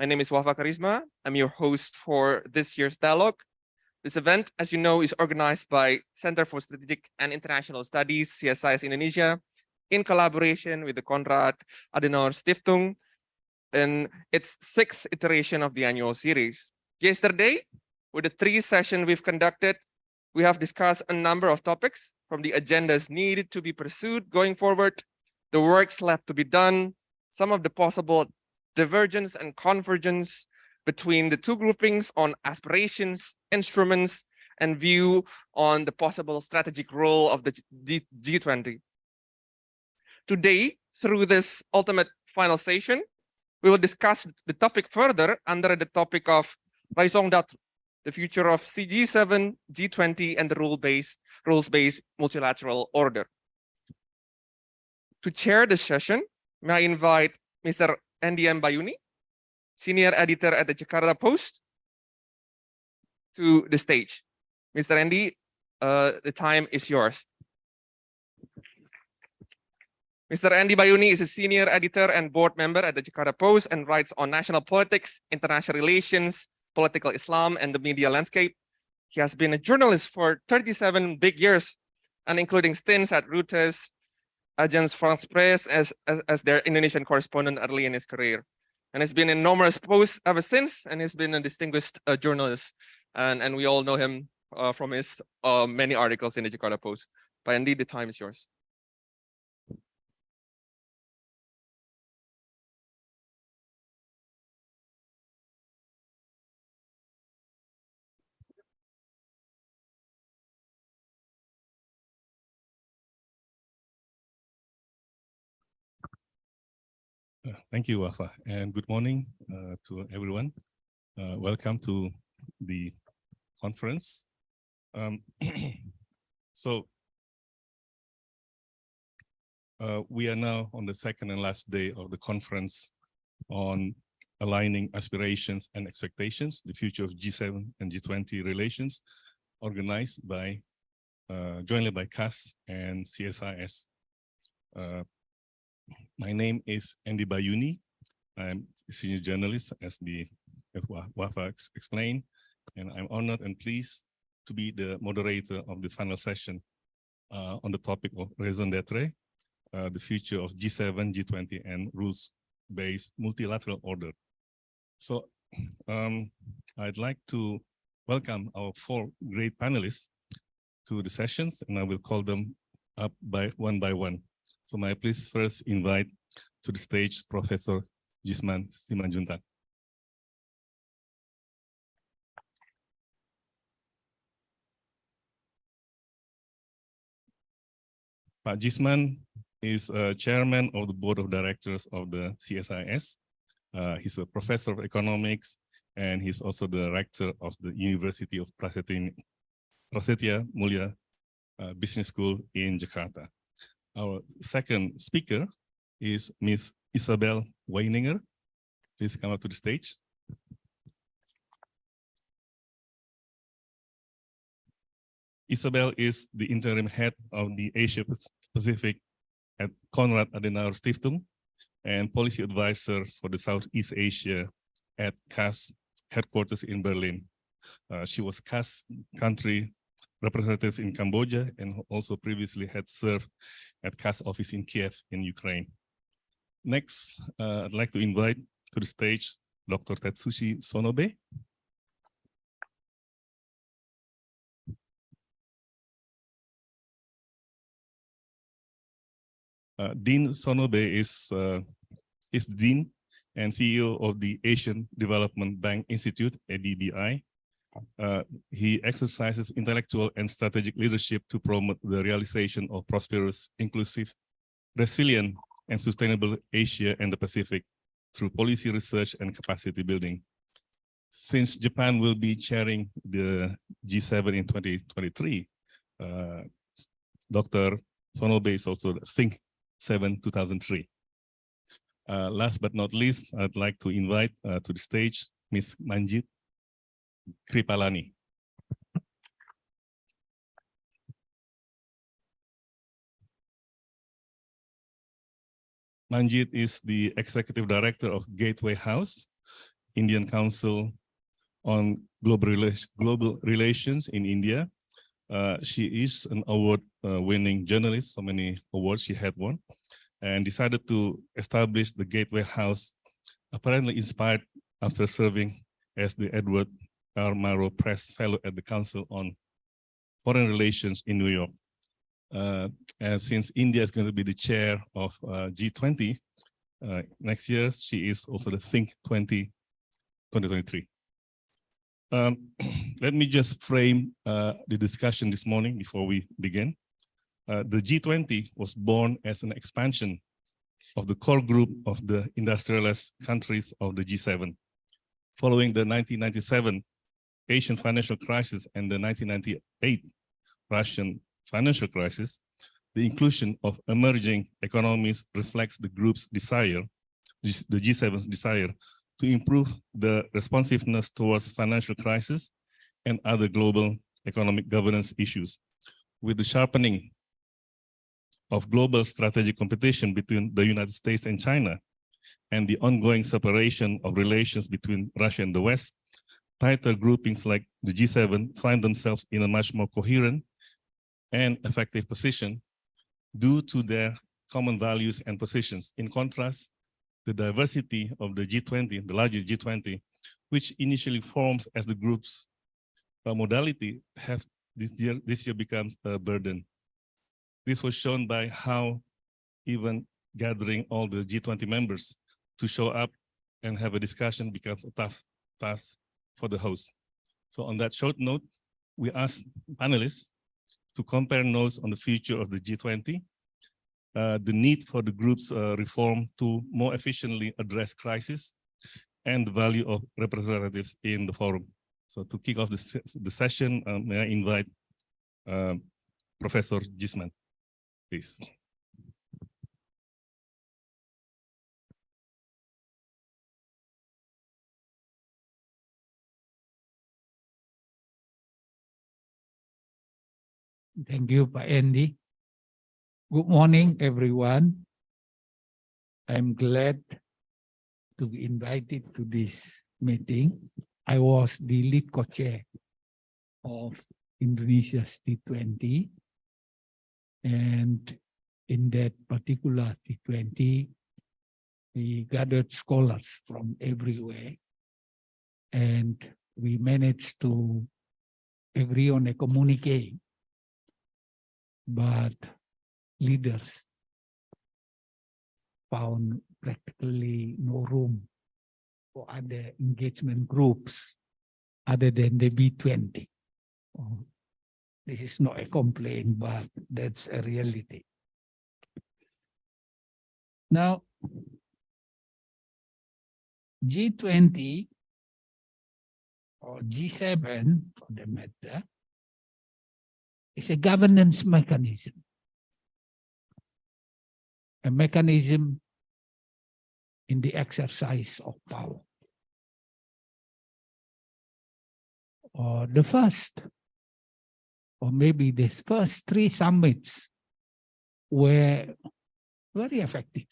My name is Wafa Karisma. I'm your host for this year's dialogue. This event, as you know, is organized by Center for Strategic and International Studies, CSIS Indonesia, in collaboration with the Konrad-Adenauer-Stiftung in its 6th iteration of the annual series. Yesterday, with the 3 sessions we've conducted, we have discussed a number of topics from the agendas needed to be pursued going forward, the works left to be done, some of the possible divergence and convergence between the two groupings on aspirations, instruments, and view on the possible strategic role of the G20. Today, through this ultimate final session, we will discuss the topic further under the topic of Raison, the future of G7, G20, and the rules-based multilateral order. To chair the session, may I invite Mr. Endy M Bayuni, Senior Editor at the Jakarta Post, to the stage. Mr. Endy, the time is yours. Mr. Endy Bayuni is a Senior Editor and Board Member at the Jakarta Post and writes on national politics, international relations, political Islam, and the media landscape. He has been a journalist for 37 big years, and including stints at Reuters, Agence France Presse as their Indonesian correspondent early in his career. And has been in numerous posts ever since, and he's been a distinguished journalist. And we all know him from his many articles in the Jakarta Post. But indeed, the time is yours. Thank you, Wafa, and good morning to everyone. Welcome to the conference. We are now on the second and last day of the conference on aligning aspirations and expectations, the future of G7 and G20 relations, organized by jointly by KAS and CSIS. My name is Endy Bayuni. I'm a senior journalist, as Wafa explained, and I'm honored and pleased to be the moderator of the final session on the topic of Raison d'être, the future of G7, G20, and rules-based multilateral order. So I'd like to welcome our 4 great panelists to the sessions, and I will call them up one by one. So may I please first invite to the stage Professor Djisman Simandjuntak. Djisman is chairman of the board of directors of the CSIS. He's a professor of economics, and he's also the rector of the University of Prasetya Mulia Business School in Jakarta. Our second speaker is Ms. Isabel Weininger. Please come up to the stage. Isabel is the interim head of the Asia Pacific at Konrad-Adenauer-Stiftung and policy advisor for the Southeast Asia at KAS headquarters in Berlin. She was KAS country representatives in Cambodia and also previously had served at KAS office in Kiev in Ukraine. Next, I'd like to invite to the stage Dr. Tetsushi Sonobe. Dean Sonobe is Dean and CEO of the Asian Development Bank Institute, ADBI. He exercises intellectual and strategic leadership to promote the realization of prosperous, inclusive, resilient, and sustainable Asia and the Pacific through policy research and capacity building. Since Japan will be chairing the G7 in 2023, Dr. Sonobe is also the Think 7 2003. Last but not least, I'd like to invite to the stage Ms. Manjeet Kripalani. Manjeet is the executive director of Gateway House. Indian Council on Global Relations in India. She is an award-winning journalist, so many awards she had won, and decided to establish the Gateway House, apparently inspired after serving as the Edward R. Murrow Press Fellow at the Council on Foreign Relations in New York. And since India is going to be the chair of G20 next year, she is also the Think 2023. Let me just frame the discussion this morning before we begin. The G20 was born as an expansion of the core group of the industrialized countries of the G7. Following the 1997 Asian financial crisis and the 1998 Russian financial crisis, the inclusion of emerging economies reflects the group's desire, the G7's desire, to improve the responsiveness towards financial crisis and other global economic governance issues. With the sharpening of global strategic competition between the United States and China, and the ongoing separation of relations between Russia and the West, tighter groupings like the G7 find themselves in a much more coherent and effective position due to their common values and positions. In contrast, the diversity of the G20, the larger G20, which initially forms as the group's modality, have this year becomes a burden. This was shown by how even gathering all the G20 members to show up and have a discussion becomes a tough task for the host. So on that short note, we asked panelists to compare notes on the future of the G20, the need for the group's reform to more efficiently address crisis, and the value of representatives in the forum. So to kick off the session, may I invite Professor Djisman, please. Thank you, Pak Endy. Good morning, everyone. I'm glad to be invited to this meeting. I was the lead co-chair of Indonesia's T20. And in that particular T20, we gathered scholars from everywhere. And we managed to agree on a communique. But leaders found practically no room for other engagement groups other than the B20. This is not a complaint, but that's a reality. Now, G20 or G7 for the matter is a governance mechanism. A mechanism in the exercise of power. The first, or maybe the first 3 summits were very effective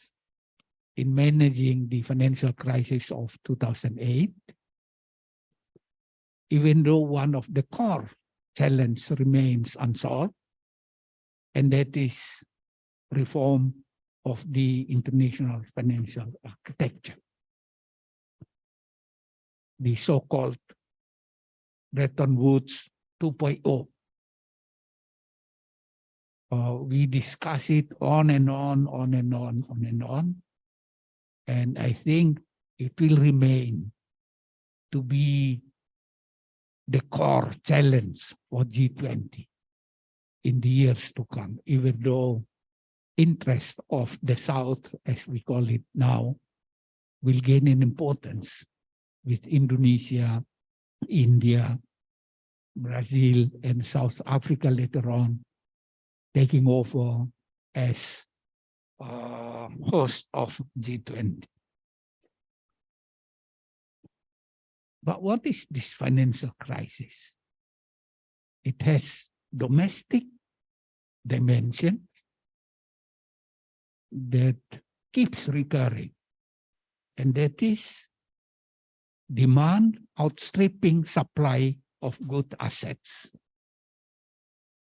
in managing the financial crisis of 2008, even though one of the core challenges remains unsolved, and that is reform of the international financial architecture. The so-called Bretton Woods 2.0. We discuss it on and on and on. And I think it will remain to be the core challenge for G20 in the years to come, even though interest of the South, as we call it now, will gain in importance with Indonesia, India, Brazil, and South Africa later on taking over as host of G20. But what is this financial crisis? It has domestic dimension that keeps recurring, and that is demand outstripping supply of good assets.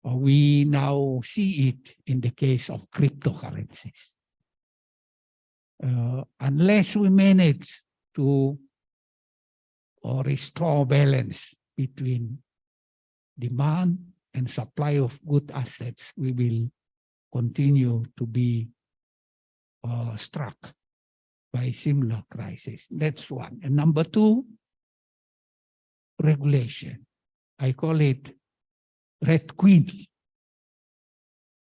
We now see it in the case of cryptocurrencies. Unless we manage to restore balance between demand and supply of good assets, we will continue to be struck by similar crisis. That's one. And number two, regulation. I call it Red Queen.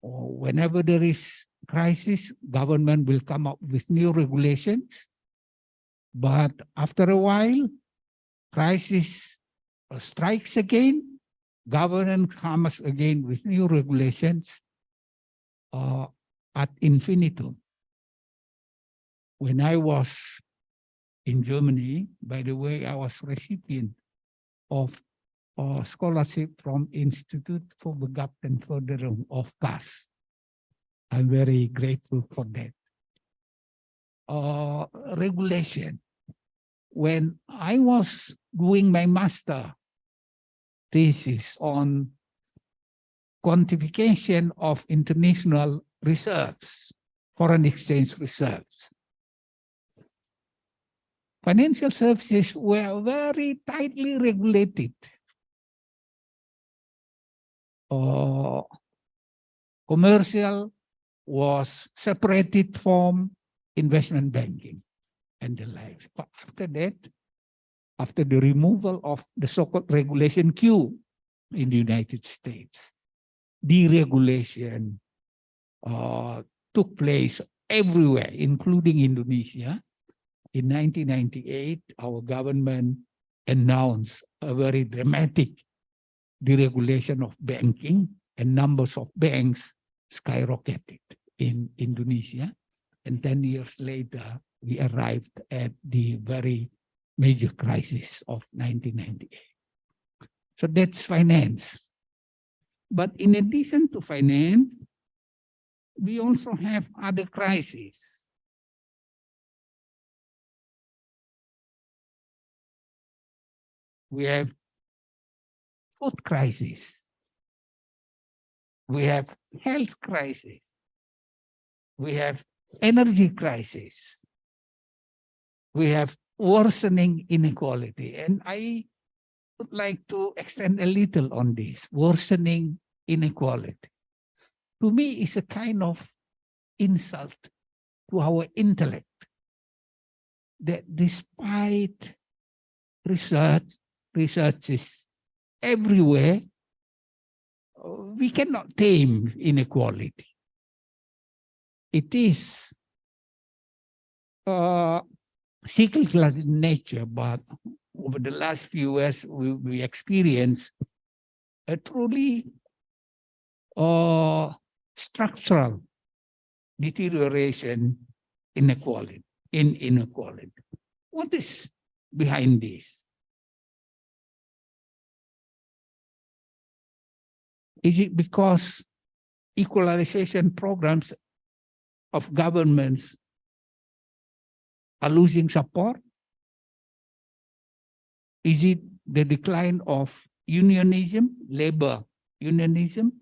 Whenever there is crisis, government will come up with new regulations. But after a while, crisis strikes again, government comes again with new regulations ad infinitum. When I was in Germany, by the way, I was recipient of a scholarship from Institute for Begabtenförderung of KAS. I'm very grateful for that. Regulation. When I was doing my master thesis on quantification of international reserves, foreign exchange reserves, financial services were very tightly regulated. Commercial was separated from investment banking and the like. But after that, after the removal of the so-called regulation Q in the United States, deregulation took place everywhere, including Indonesia. In 1998, our government announced a very dramatic deregulation of banking, and numbers of banks skyrocketed in Indonesia. And 10 years later, we arrived at the very major crisis of 1998. So that's finance. But in addition to finance, we also have other crises. We have food crisis. We have health crisis. We have energy crisis. We have worsening inequality. And I would like to extend a little on this. Worsening inequality, to me, is a kind of insult to our intellect, that despite researches everywhere, we cannot tame inequality. It is cyclical in nature, but over the last few years, we experienced a truly structural deterioration in inequality. What is behind this? Is it because equalization programs of governments are losing support? Is it the decline of unionism, labor unionism?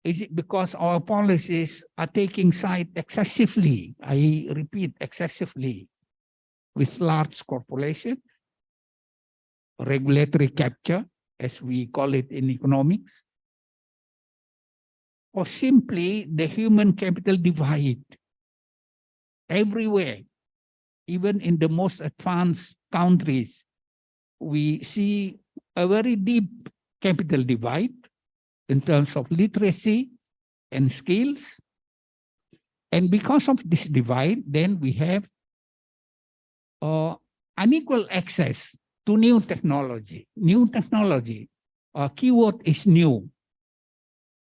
Is it because our policies are taking side excessively, I repeat, excessively, with large corporations, regulatory capture, as we call it in economics, or simply the human capital divide? Everywhere, even in the most advanced countries, we see a very deep capital divide in terms of literacy and skills. And because of this divide, then we have unequal access to new technology. New technology, keyword is new.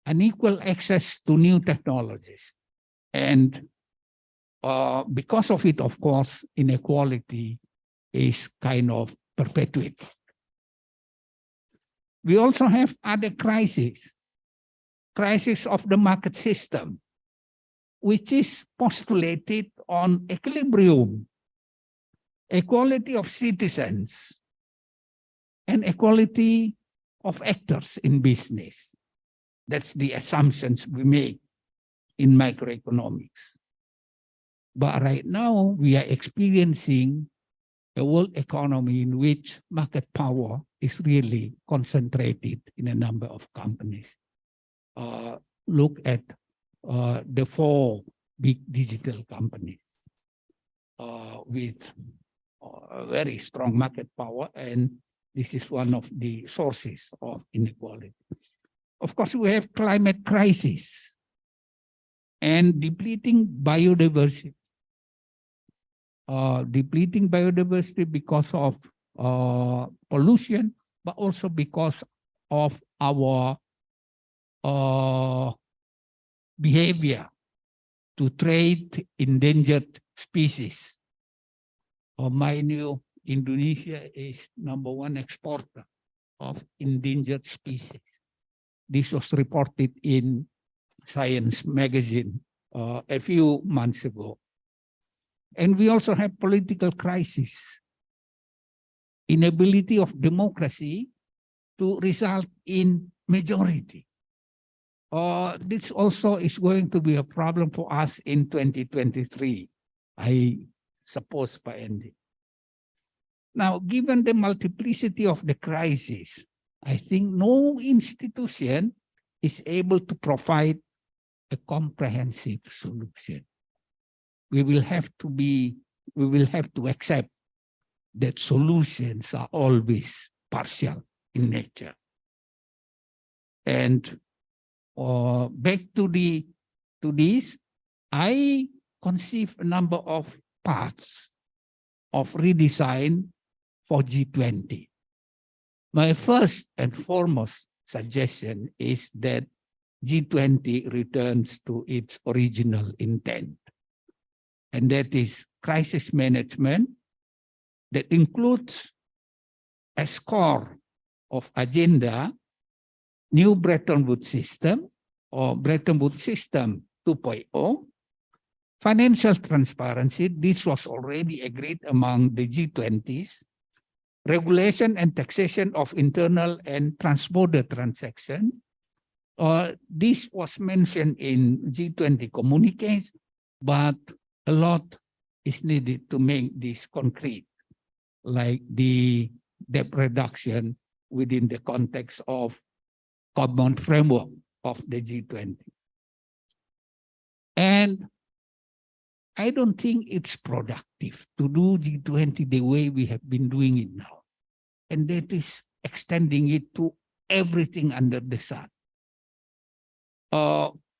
Unequal access to new technologies. And because of it, of course, inequality is kind of perpetuated. We also have other crises. Crisis of the market system, which is postulated on equilibrium. equality of citizens, and equality of actors in business. That's the assumptions we make in macroeconomics. But right now, we are experiencing a world economy in which market power is really concentrated in a number of companies. Look at the 4 big digital companies with very strong market power, and this is one of the sources of inequality. Of course, we have climate crisis and depleting biodiversity. Depleting biodiversity because of pollution, but also because of our behavior to trade endangered species. Mind you, Indonesia is #1 exporter of endangered species. This was reported in Science magazine a few months ago. And we also have political crisis, inability of democracy to result in majority. This also is going to be a problem for us in 2023, I suppose, by Endy. Now, given the multiplicity of the crises, I think no institution is able to provide a comprehensive solution. We will have to accept that solutions are always partial in nature. And back to this, I conceive a number of parts of redesign for G20. My first and foremost suggestion is that G20 returns to its original intent, and that is crisis management that includes as core of agenda new Bretton Woods system or Bretton Woods system 2.0, financial transparency. This was already agreed among the G20s, regulation and taxation of internal and transborder transactions. This was mentioned in G20 communiques, but a lot is needed to make this concrete, like the debt reduction within the context of common framework of the G20. And I don't think it's productive to do G20 the way we have been doing it now. And that is extending it to everything under the sun.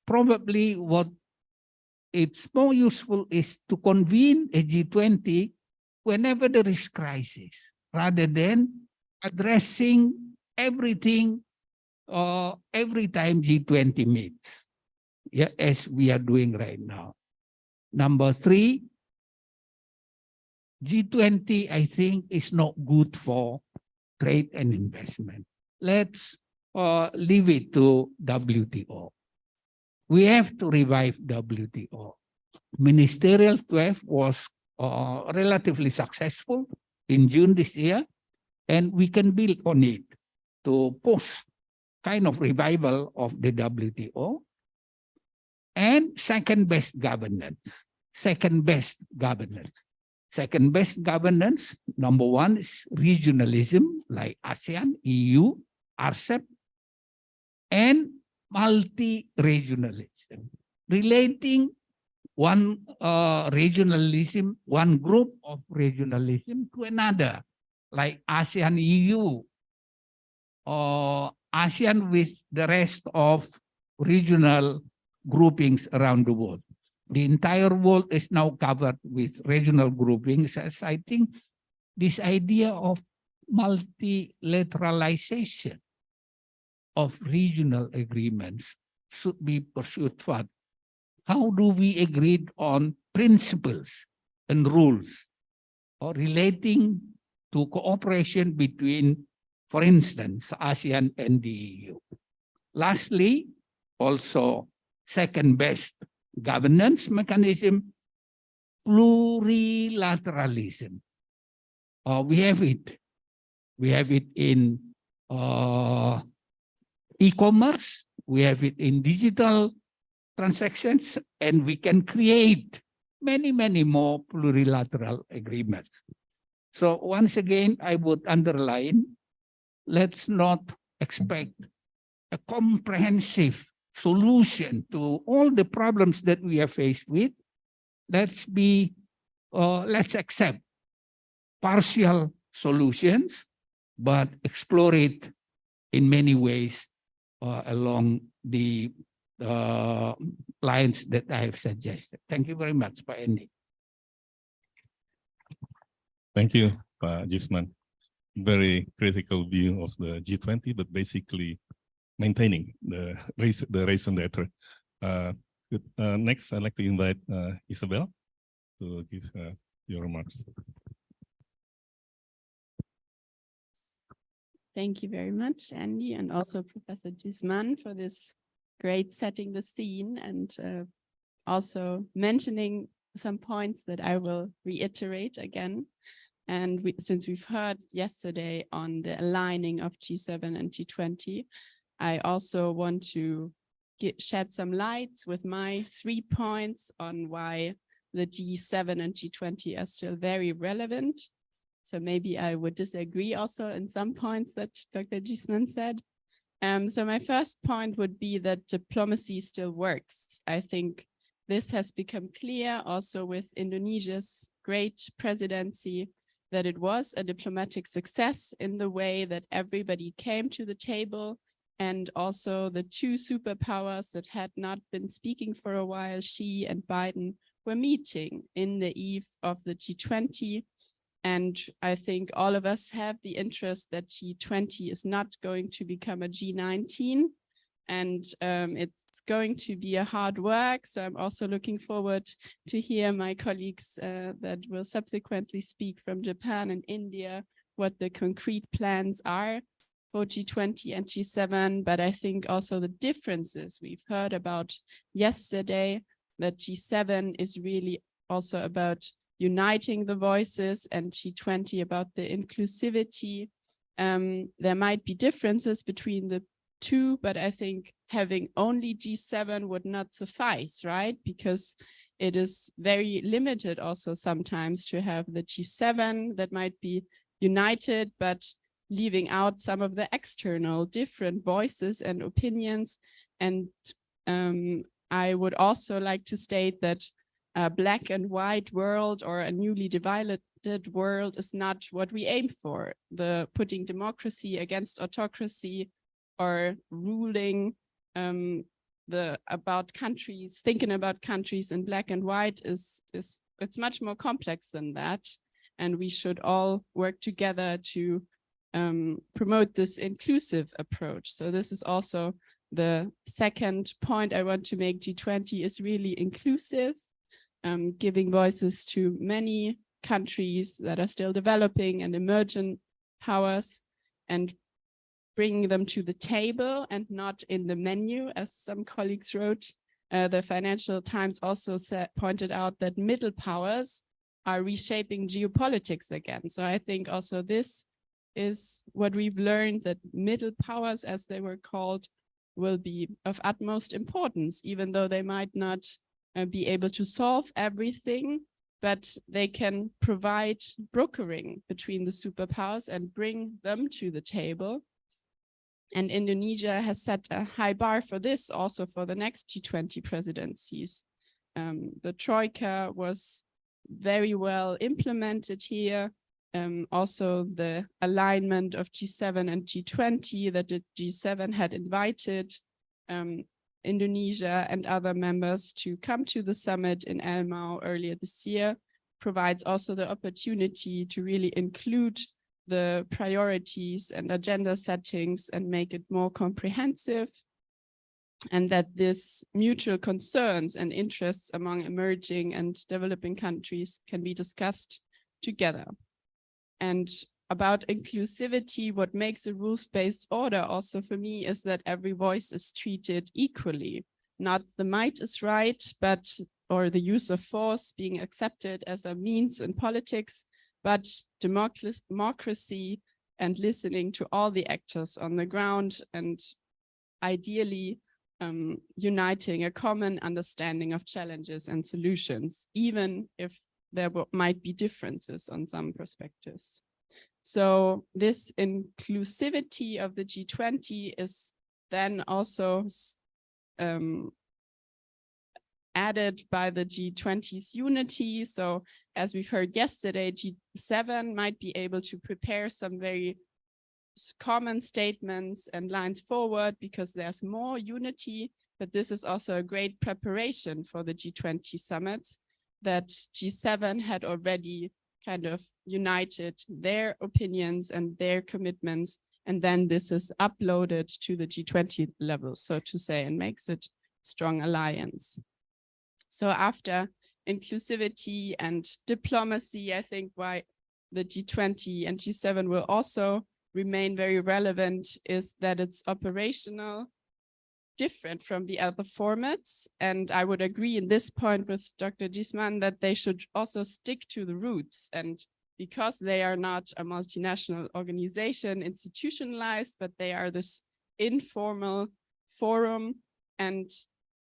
Probably what it's more useful is to convene a G20 whenever there is crisis, rather than addressing everything every time G20 meets, yeah, as we are doing right now. Number 3, G20, I think, is not good for trade and investment. Let's leave it to WTO. We have to revive WTO. Ministerial 12 was relatively successful in June this year, and we can build on it to push kind of revival of the WTO. And second-best governance. Second-best governance. Second-best governance, number 1 is regionalism, like ASEAN, EU, RCEP, and multi-regionalism. Relating one regionalism, one group of regionalism to another, like ASEAN, EU, or ASEAN with the rest of regional groupings around the world. The entire world is now covered with regional groupings. As I think this idea of multilateralization of regional agreements should be pursued further. How do we agree on principles and rules or relating to cooperation between, for instance, ASEAN and the EU? Lastly, also second-best governance mechanism, plurilateralism. we have it. We have it in e-commerce. We have it in digital transactions, and we can create many, many more plurilateral agreements. So once again, I would underline, let's not expect a comprehensive solution to all the problems that we are faced with. Let's accept partial solutions, but explore it in many ways along the lines that I have suggested. Thank you very much, Pak Endy. Thank you, Djisman. Very critical view of the G20, but basically maintaining the Raison letter. Next, I'd like to invite Isabel to give your remarks. Thank you very much, Endy, and also Professor Djisman for this great setting the scene, and also mentioning some points that I will reiterate again. And since we've heard yesterday on the aligning of G7 and G20, I also want to shed some lights with my 3 points on why the G7 and G20 are still very relevant. So maybe I would disagree also in some points that Dr. Djisman said. So my first point would be that diplomacy still works. I think this has become clear also with Indonesia's great presidency, that it was a diplomatic success in the way that everybody came to the table, and also the two superpowers that had not been speaking for a while, Xi and Biden, were meeting in the eve of the G20. And I think all of us have the interest that G20 is not going to become a G19, and it's going to be a hard work. So I'm also looking forward to hear my colleagues that will subsequently speak from Japan and India, what the concrete plans are for G20 and G7. But I think also the differences we've heard about yesterday, that G7 is really also about uniting the voices, and G20 about the inclusivity. There might be differences between the two, but I think having only G7 would not suffice, right? Because it is very limited also sometimes to have the G7 that might be united, but leaving out some of the external different voices and opinions. And I would also like to state that a black and white world or a newly divided world is not what we aim for. The putting democracy against autocracy or ruling about countries, thinking about countries in black and white it's much more complex than that. And we should all work together to promote this inclusive approach. So this is also the second point I want to make. G20 is really inclusive, giving voices to many countries that are still developing and emergent powers, and bringing them to the table and not in the menu, as some colleagues wrote. The Financial Times also pointed out that middle powers are reshaping geopolitics again. So I think also this is what we've learned, that middle powers, as they were called, will be of utmost importance, even though they might not be able to solve everything, but they can provide brokering between the superpowers and bring them to the table. And Indonesia has set a high bar for this also for the next G20 presidencies. The Troika was very well implemented here. Also the alignment of G7 and G20, that the G7 had invited Indonesia and other members to come to the summit in Elmau earlier this year, provides also the opportunity to really include the priorities and agenda settings and make it more comprehensive, and that this mutual concerns and interests among emerging and developing countries can be discussed together. And about inclusivity, what makes a rules-based order also for me is that every voice is treated equally. Not the might is right, or the use of force being accepted as a means in politics, but democracy and listening to all the actors on the ground, and ideally uniting a common understanding of challenges and solutions, even if there might be differences on some perspectives. So this inclusivity of the G20 is then also added by the G20's unity. So as we've heard yesterday, G7 might be able to prepare some very common statements and lines forward because there's more unity, but this is also a great preparation for the G20 summit, that G7 had already kind of united their opinions and their commitments, and then this is uploaded to the G20 level, so to say, and makes it strong alliance. So after inclusivity and diplomacy, I think why the G20 and G7 will also remain very relevant is that it's operational, different from the other formats. And I would agree in this point with Dr. Djisman that they should also stick to the roots. And because they are not a multinational organization institutionalized, but they are this informal forum, and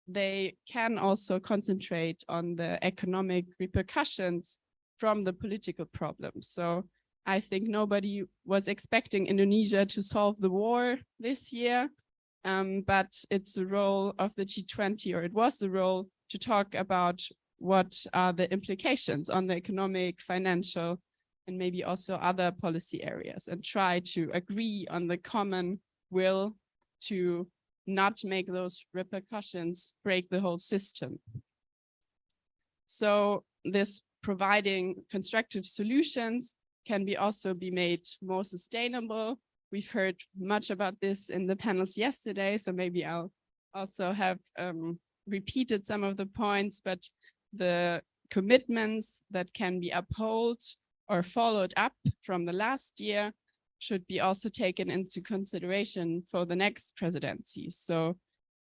they can also concentrate on the economic repercussions from the political problems. So I think nobody was expecting Indonesia to solve the war this year, but it's the role of the G20, or it was the role, to talk about what are the implications on the economic, financial, and maybe also other policy areas, and try to agree on the common will to not make those repercussions break the whole system. So this providing constructive solutions can also be made more sustainable. We've heard much about this in the panels yesterday, so maybe I'll also have repeated some of the points, but the commitments that can be upheld or followed up from the last year should be also taken into consideration for the next presidency. So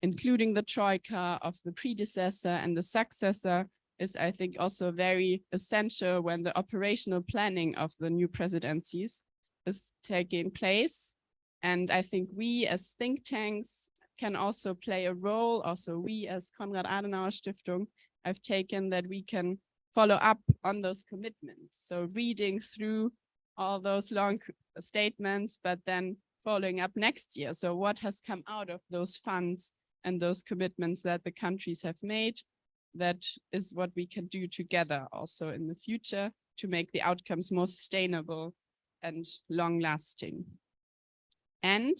including the troika of the predecessor and the successor is, I think, also very essential when the operational planning of the new presidencies is taking place. And I think we as think tanks can also play a role. Also, we as Konrad-Adenauer-Stiftung have taken that we can follow up on those commitments. So reading through all those long statements, but then following up next year. So what has come out of those funds and those commitments that the countries have made? That is what we can do together also in the future to make the outcomes more sustainable and long-lasting. And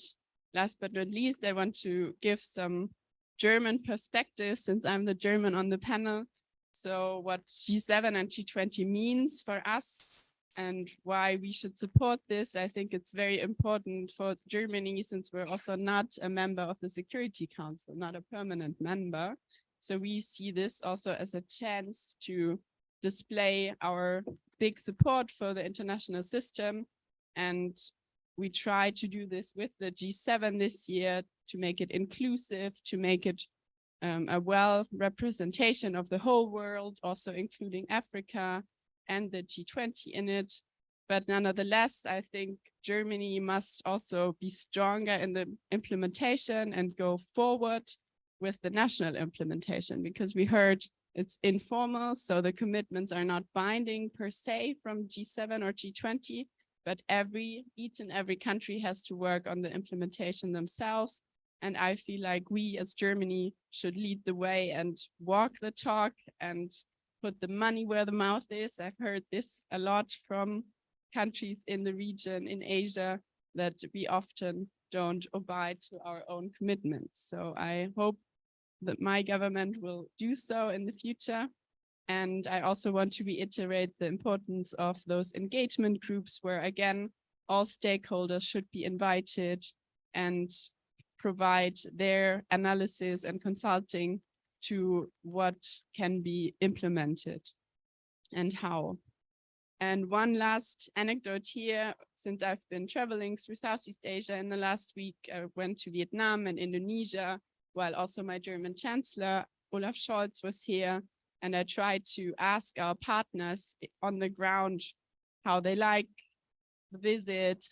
last but not least, I want to give some German perspective, since I'm the German on the panel. So what G7 and G20 means for us and why we should support this. I think it's very important for Germany, since we're also not a member of the Security Council, not a permanent member. So we see this also as a chance to display our big support for the international system. And we try to do this with the G7 this year to make it inclusive, to make it a well representation of the whole world, also including Africa and the G20 in it. But nonetheless, I think Germany must also be stronger in the implementation and go forward with the national implementation, because we heard it's informal, so the commitments are not binding per se from G7 or G20, but each and every country has to work on the implementation themselves. And I feel like we as Germany should lead the way and walk the talk and put the money where the mouth is. I've heard this a lot from countries in the region, in Asia, that we often don't abide to our own commitments. So I hope that my government will do so in the future. And I also want to reiterate the importance of those engagement groups where, again, all stakeholders should be invited and provide their analysis and consulting to what can be implemented and how. And one last anecdote here, since I've been traveling through Southeast Asia in the last week, I went to Vietnam and Indonesia, while also my German Chancellor, Olaf Scholz, was here. And I tried to ask our partners on the ground how they like the visit,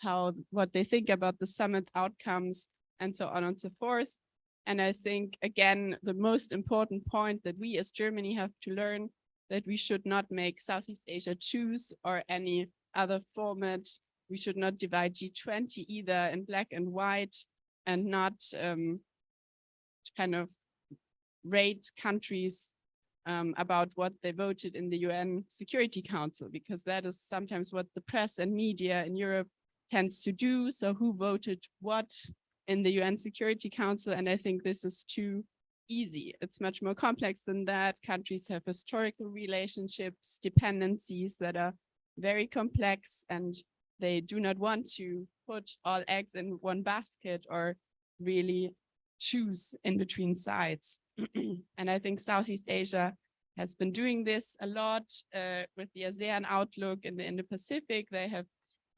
what they think about the summit outcomes, and so on and so forth. And I think, again, the most important point that we as Germany have to learn, that we should not make Southeast Asia choose or any other format. We should not divide G20 either in black and white, and not kind of rate countries about what they voted in the UN Security Council, because that is sometimes what the press and media in Europe tends to do. So who voted what in the UN Security Council? And I think this is too easy. It's much more complex than that. Countries have historical relationships, dependencies that are very complex, and they do not want to put all eggs in one basket or really choose in between sides. And I think Southeast Asia has been doing this a lot with the ASEAN outlook in the Indo-Pacific. They have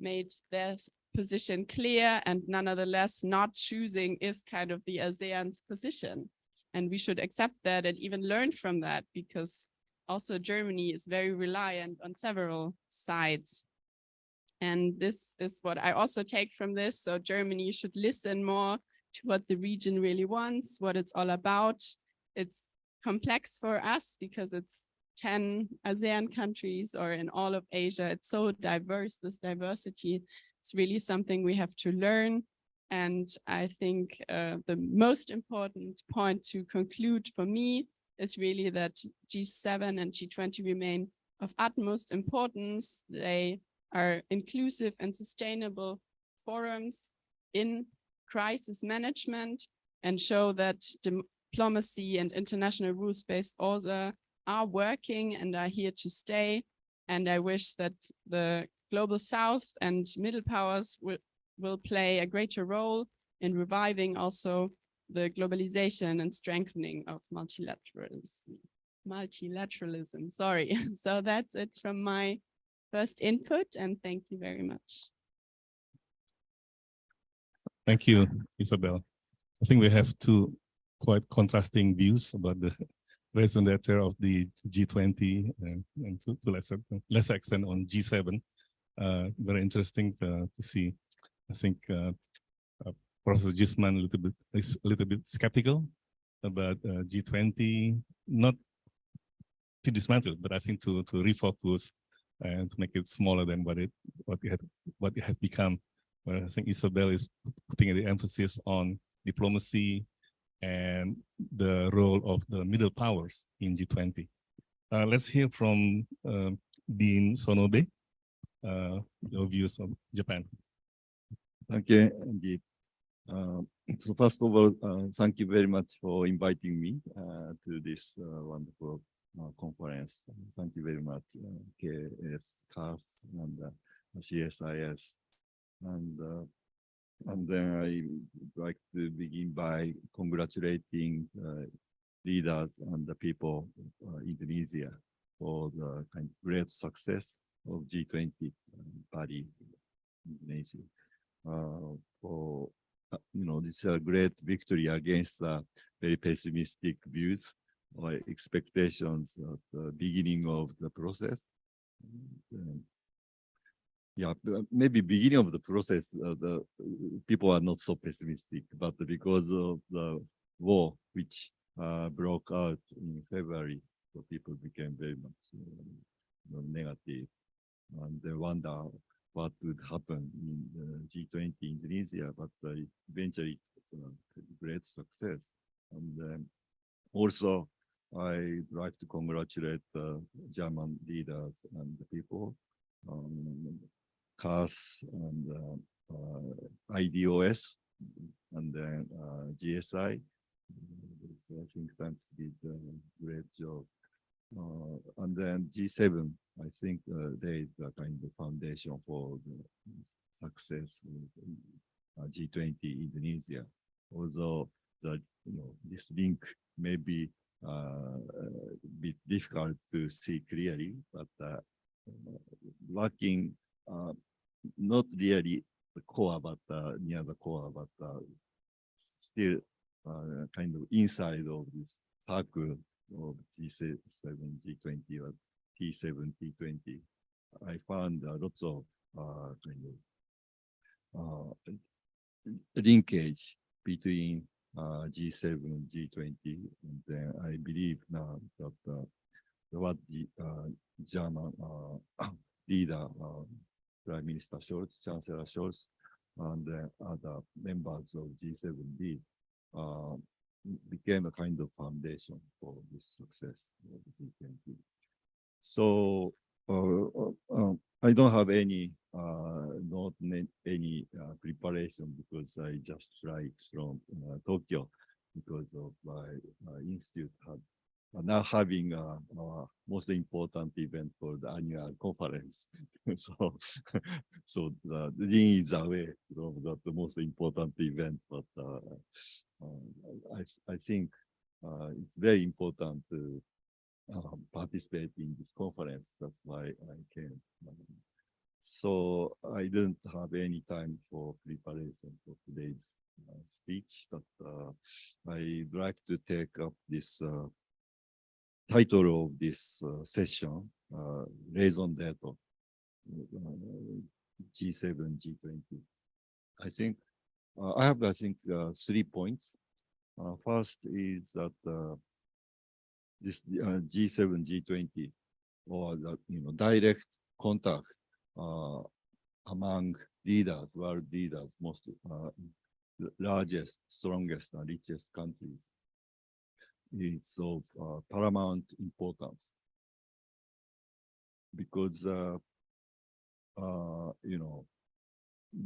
made their position clear, and nonetheless not choosing is kind of the ASEAN's position. And we should accept that and even learn from that, because also Germany is very reliant on several sides. And this is what I also take from this. So Germany should listen more to what the region really wants, what it's all about. It's complex for us because it's 10 ASEAN countries, or in all of Asia. It's so diverse, this diversity. It's really something we have to learn. And I think the most important point to conclude for me is really that G7 and G20 remain of utmost importance. They are inclusive and sustainable forums in crisis management, and show that diplomacy and international rules-based order are working and are here to stay. And I wish that the Global South and middle powers will play a greater role in reviving also the globalization and strengthening of multilateralism. Sorry. So that's it from my first input, and thank you very much. Thank you, Isabel. I think we have two quite contrasting views about the Raison d'être of the G20 and to lesser extent on G7. Very interesting to see. I think Professor Djisman is a little bit skeptical about G20, not to dismantle, but I think to refocus and to make it smaller than what it has become. Where I think Isabel is putting the emphasis on diplomacy and the role of the middle powers in G20. Let's hear from Dean Sonobe, your views of Japan. Thank you, Andy. So first of all, thank you very much for inviting me to this wonderful conference. Thank you very much, KAS and CSIS. And then I like to begin by congratulating leaders and the people of Indonesia for the kind of great success of G20 body Indonesia. This is a great victory against very pessimistic views or expectations at the beginning of the process. Maybe beginning of the process, the people are not so pessimistic, but because of the war which broke out in February, so people became very much negative, and they wonder what would happen in G20 Indonesia. But eventually, it's a great success. And also, I'd like to congratulate the German leaders and the people. KAS and IDOS, and then GSI. I think thanks did a great job. And then G7, I think they is the kind of foundation for the success of G20 Indonesia. Although this link may be a bit difficult to see clearly, but working not really the core, but near the core, but still kind of inside of this circle of G7, G20, or T7, T20. I found lots of kind of linkage between G7, G20, and then I believe now that what the German leader, Prime Minister Scholz, Chancellor Scholz, and other members of G7D became a kind of foundation for this success of G20. So I don't have any preparation because I just fly from Tokyo because of my institute now having our most important event for the annual conference. So the dean is away from the most important event, but I think it's very important to participate in this conference. That's why I came. So I didn't have any time for preparation for today's speech, but I'd like to take up this title of this session, Raison d'être, G7, G20. I think I have 3 points. First is that this G7, G20, or the direct contact among leaders, world leaders, most largest, strongest, and richest countries. It's of paramount importance because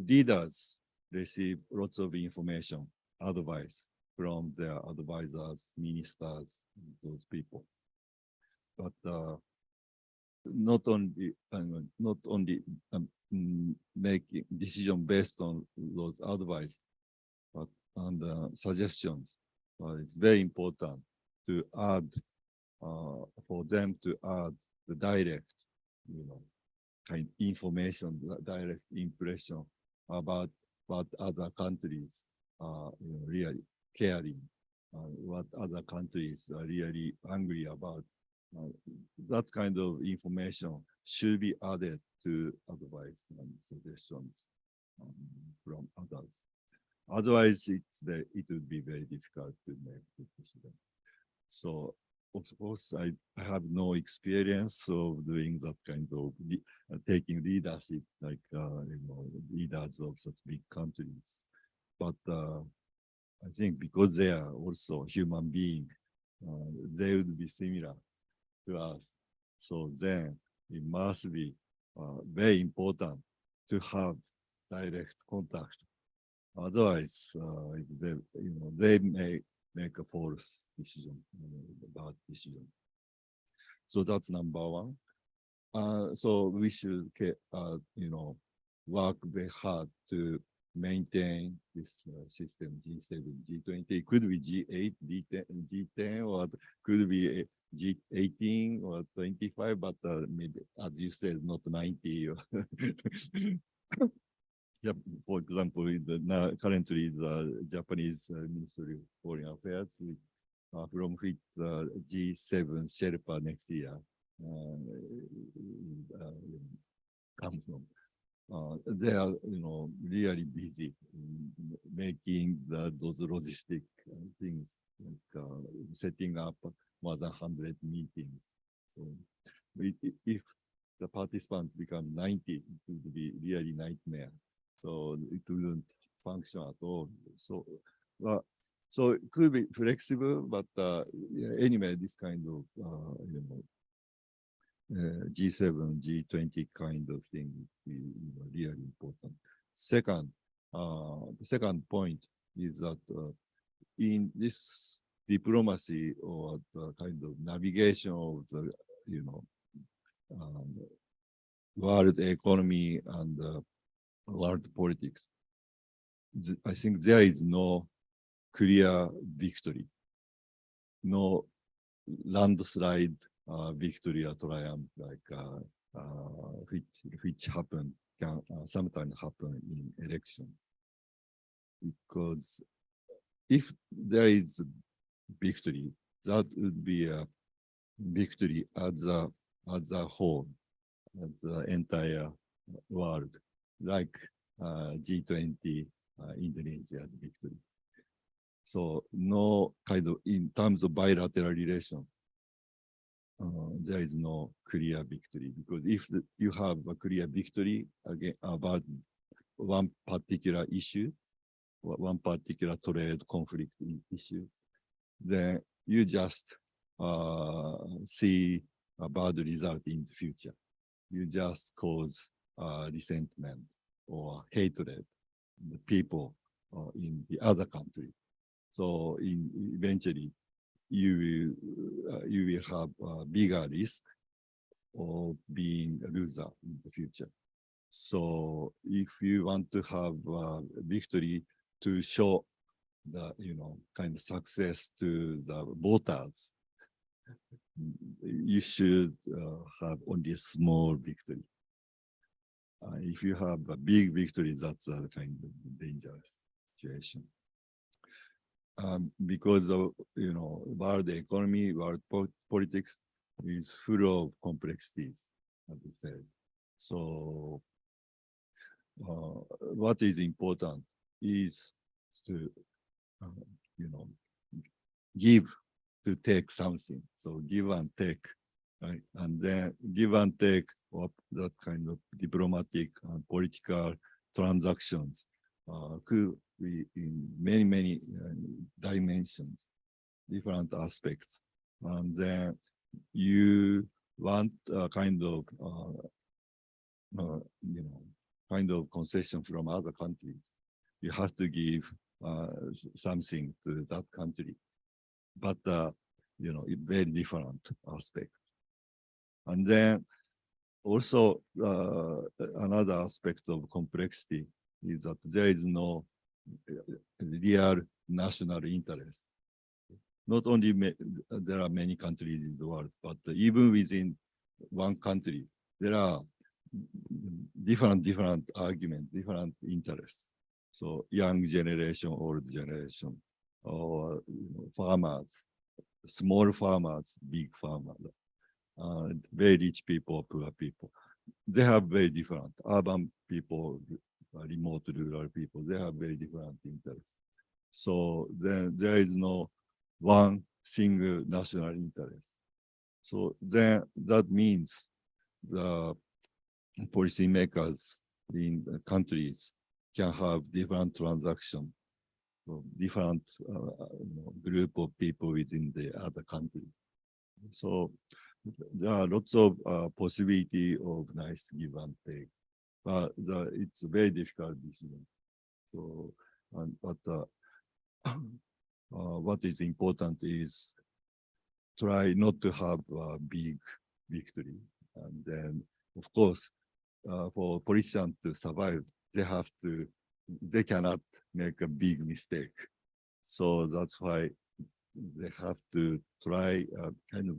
leaders receive lots of information, advice from their advisors, ministers, those people. But not only making decision based on those advice, but on suggestions. It's very important to add, for them to add the direct, kind of information, direct impression about what other countries are really caring, what other countries are really angry about. That kind of information should be added to advice and suggestions from others. Otherwise, it would be very difficult to make the decision. So, of course, I have no experience of doing that kind of taking leadership, like leaders of such big countries. But I think because they are also human beings, they would be similar to us. So then it must be very important to have direct contact. Otherwise, they may make a false decision, bad decision. So that's number one. So we should, work very hard to maintain this system G7, G20. It could be G8, G10, or could be G18 or 25, but maybe, as you said, not 90. For example, currently the Japanese Ministry of Foreign Affairs, from which G7 Sherpa next year comes from. They are, really busy making those logistic things, like setting up more than 100 meetings. So if the participants become 90, it would be really nightmare. So it wouldn't function at all. So, so it could be flexible, but anyway, this kind of G7, G20 kind of thing is really important. Second, the second point is that in this diplomacy or the kind of navigation of the world economy and world politics, I think there is no clear victory, no landslide victory or triumph like which happen can sometimes happen in election. Because if there is victory, that would be a victory as a whole. the entire world, like G20 Indonesia's victory. So no kind of, in terms of bilateral relation, there is no clear victory, because if you have a clear victory again about one particular issue, one particular trade conflict issue, then you just see a bad result in the future. You just cause resentment or hatred in the people in the other country. So eventually, you will have a bigger risk of being a loser in the future. So if you want to have a victory to show the kind of success to the voters, you should have only a small victory. If you have a big victory, that's a kind of dangerous situation. Because of world economy, world politics is full of complexities, as I said. So what is important is to give to take something. So give and take, right? And then give and take of that kind of diplomatic and political transactions could be in many dimensions, different aspects. And then you want a kind of concession from other countries. You have to give something to that country, but very different aspect. And then also another aspect of complexity is that there is no real national interest. Not only there are many countries in the world, but even within one country, there are different arguments, different interests. So young generation, old generation, or farmers, small farmers, big farmers, very rich people, poor people. They have very different urban people, remote rural people. They have very different interests. So then there is no one single national interest. So then that means the policymakers in the countries can have different transactions, different group of people within the other country. So there are lots of possibility of nice give and take, but it's a very difficult decision. So, what is important is try not to have a big victory, and then of course for politicians to survive, they cannot make a big mistake. So that's why they have to try a kind of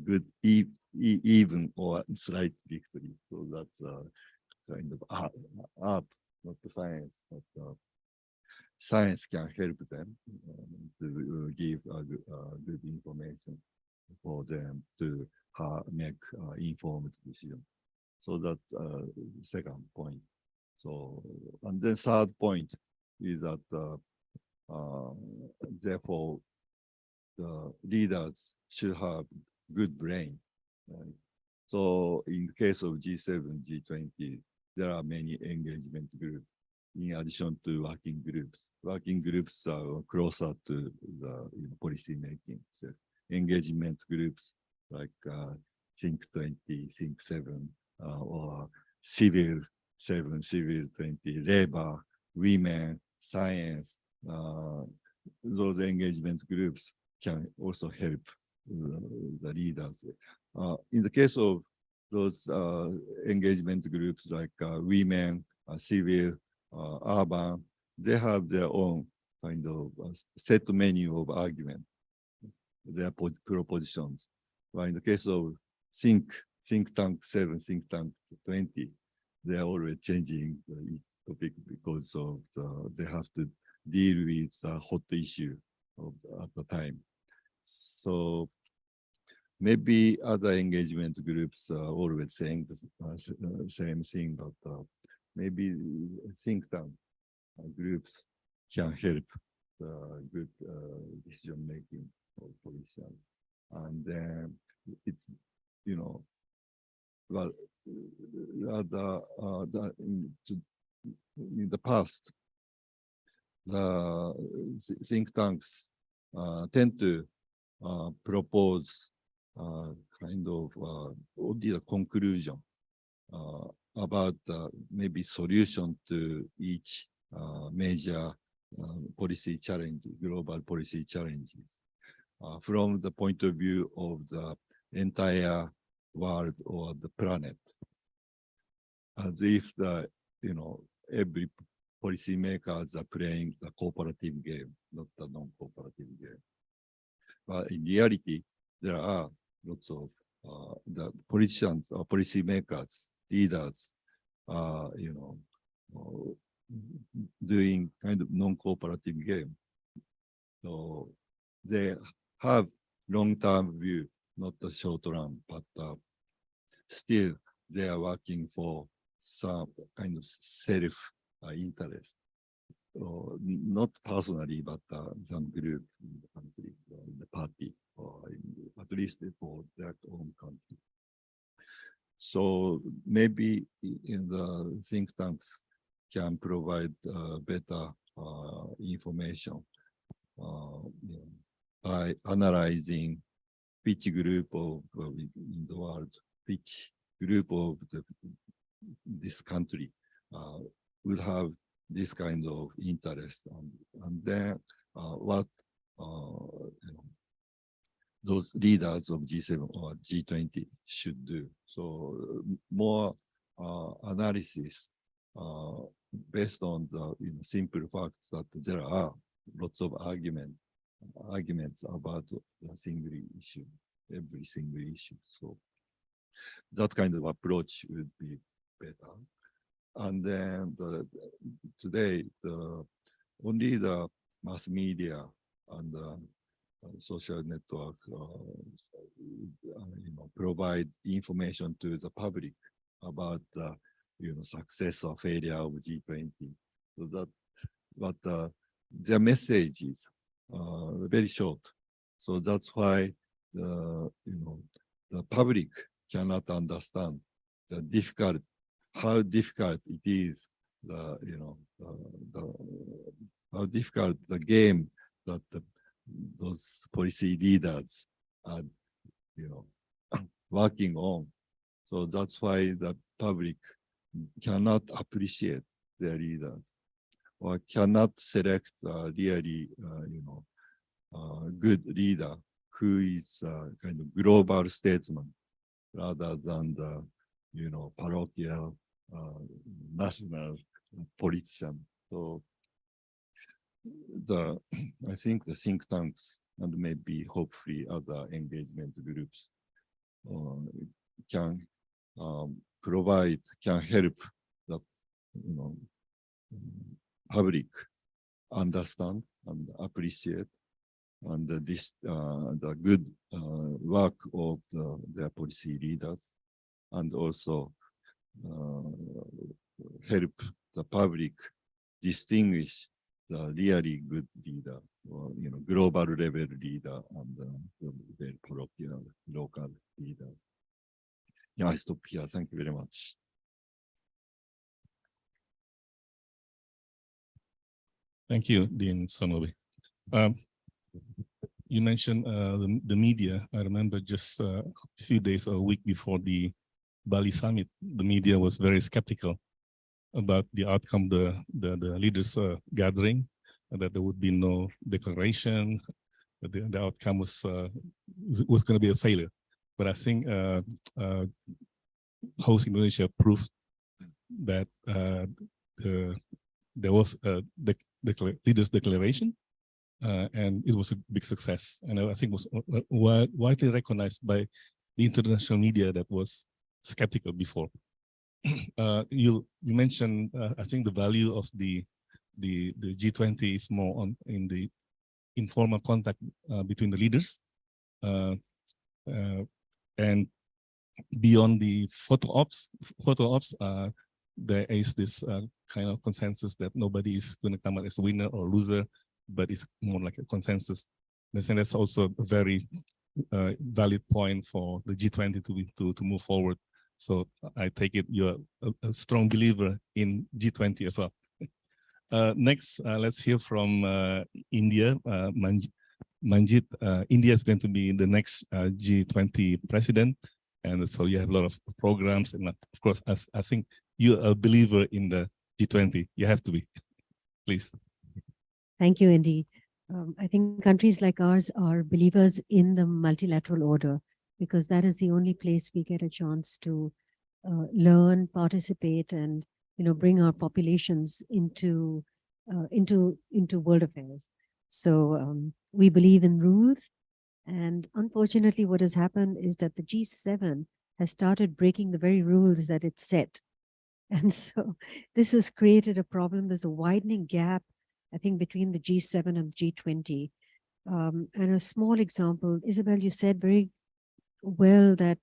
good, even or slight victory. So that's kind of art, not the science, but science can help them to give good information for them to make informed decision. So that's second point. So, and then third point is that therefore the leaders should have good brain. Right? So in the case of G7, G20, there are many engagement groups in addition to working groups. Working groups are closer to the policy making. So engagement groups like Think 20, Think 7, or Civil 7, Civil 20, labor, women, science, those engagement groups can also help the leaders. In the case of those engagement groups like women, civil, urban, they have their own kind of set menu of argument, their propositions. But in the case of think tank 7, think tank 20, they are always changing the topic because of they have to deal with the hot issue at the time. So maybe other engagement groups are always saying the same thing, but maybe think tank groups can help the good decision making of politicians. And then it's, you know, well, in the past, the think tanks tend to propose kind of only the conclusion about maybe solution to each major policy challenge, global policy challenges, from the point of view of the entire world or the planet, as if the, you know, every policy makers are playing the cooperative game, not the non-cooperative game. But in reality, there are lots of the politicians or policy makers, leaders, you know, doing kind of non-cooperative game. So they have long-term view, not the short run, but still they are working for some kind of self-interest. Not personally, but some group in the country, in the party, or at least for their own country. So maybe in the think tanks can provide better information by analyzing which group of in the world, which group of this country will have this kind of interest, and then what you know, those leaders of G7 or G20 should do. So more analysis based on the simple facts that there are lots of arguments about a single issue, every single issue. So that kind of approach would be better. And then today, only the mass media and social network, provide information to the public about success or failure of G20. So that, but their message is very short. So that's why the public cannot understand how difficult it is, how difficult the game that those policy leaders are, working on. So that's why the public cannot appreciate their leaders, or cannot select a really, good leader who is a kind of global statesman rather than the, parochial, national politician. So I think the think tanks and maybe hopefully other engagement groups can help the public understand and appreciate and the good work of their policy leaders, and also help the public distinguish the really good leader, or global level leader, and the very parochial local leader. Yeah, I stop here. Thank you very much. Thank you, Dean Sonobe. You mentioned the media. I remember just a few days or a week before the Bali summit, the media was very skeptical about the outcome, the leaders gathering, that there would be no declaration, that the outcome was going to be a failure. But I think Host Indonesia proved that there was a leaders declaration, and it was a big success. And I think it was widely recognized by the international media that was skeptical before. You mentioned, I think, the value of the G20 is more in the informal contact between the leaders. And beyond the photo ops, there is this kind of consensus that nobody is going to come out as a winner or loser, but it's more like a consensus. I think that's also a very valid point for the G20 to move forward. So I take it you're a strong believer in G20 as well. Next, let's hear from India. Manjeet, India is going to be the next G20 president. And so you have a lot of programs. And of course, I think you're a believer in the G20. You have to be. Please. Thank you, Endy. I think countries like ours are believers in the multilateral order, because that is the only place we get a chance to learn, participate, and bring our populations into world affairs. So we believe in rules. And unfortunately, what has happened is that the G7 has started breaking the very rules that it set. And so this has created a problem. There's a widening gap, I think, between the G7 and the G20. And a small example, Isabel, you said very well that,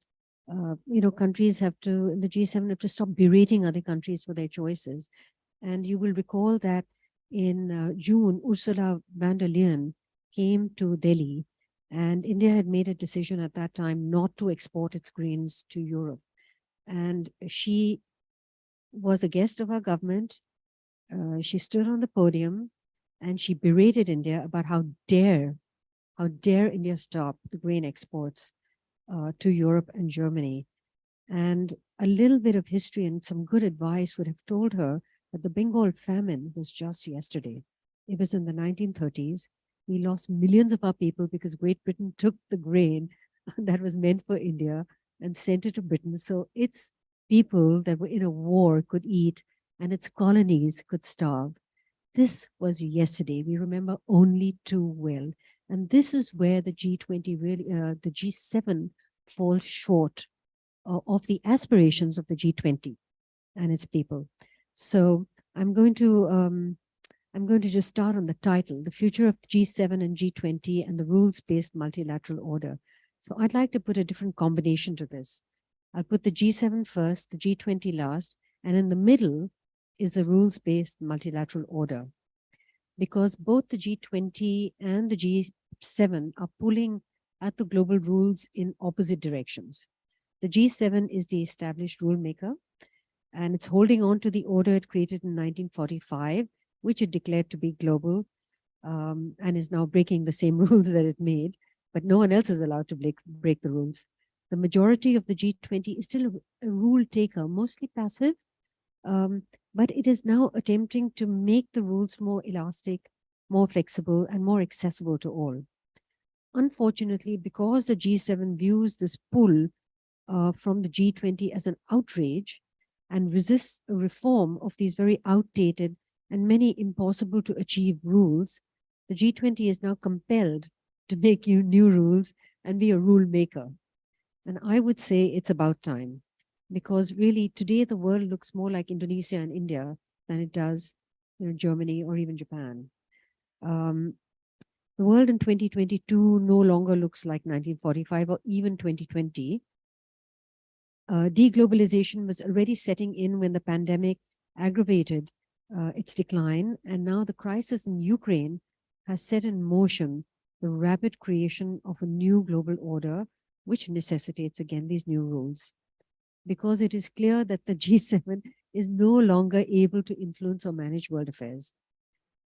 countries have to, in the G7, have to stop berating other countries for their choices. And you will recall that in June, Ursula von der Leyen came to Delhi, and India had made a decision at that time not to export its grains to Europe. And she was a guest of our government. She stood on the podium and she berated India about how dare India stop the grain exports to Europe and Germany. And a little bit of history and some good advice would have told her that the Bengal famine was just yesterday. It was in the 1930s. We lost millions of our people because Great Britain took the grain that was meant for India and sent it to Britain. So its people that were in a war could eat and its colonies could starve. This was yesterday. We remember only too well. And this is where the G20 really, the G7 falls short of the aspirations of the G20 and its people. So I'm going to just start on the title, The Future of G7 and G20 and the Rules-Based Multilateral Order. So I'd like to put a different combination to this. I'll put the G7 first, the G20 last, and in the middle is the rules-based multilateral order. Because both the G20 and the G7 are pulling at the global rules in opposite directions. The G7 is the established rule maker, and it's holding on to the order it created in 1945, which it declared to be global, and is now breaking the same rules that it made, but no one else is allowed to break the rules. The majority of the G20 is still a rule taker, mostly passive, but it is now attempting to make the rules more elastic, more flexible, and more accessible to all. Unfortunately, because the G7 views this pull from the G20 as an outrage and resists a reform of these very outdated and many impossible to achieve rules, the G20 is now compelled to make new rules and be a rule maker. And I would say it's about time, because really today the world looks more like Indonesia and India than it does, Germany or even Japan. The world in 2022 no longer looks like 1945 or even 2020. Deglobalization was already setting in when the pandemic aggravated its decline, and now the crisis in Ukraine has set in motion the rapid creation of a new global order, which necessitates again these new rules. Because it is clear that the G7 is no longer able to influence or manage world affairs.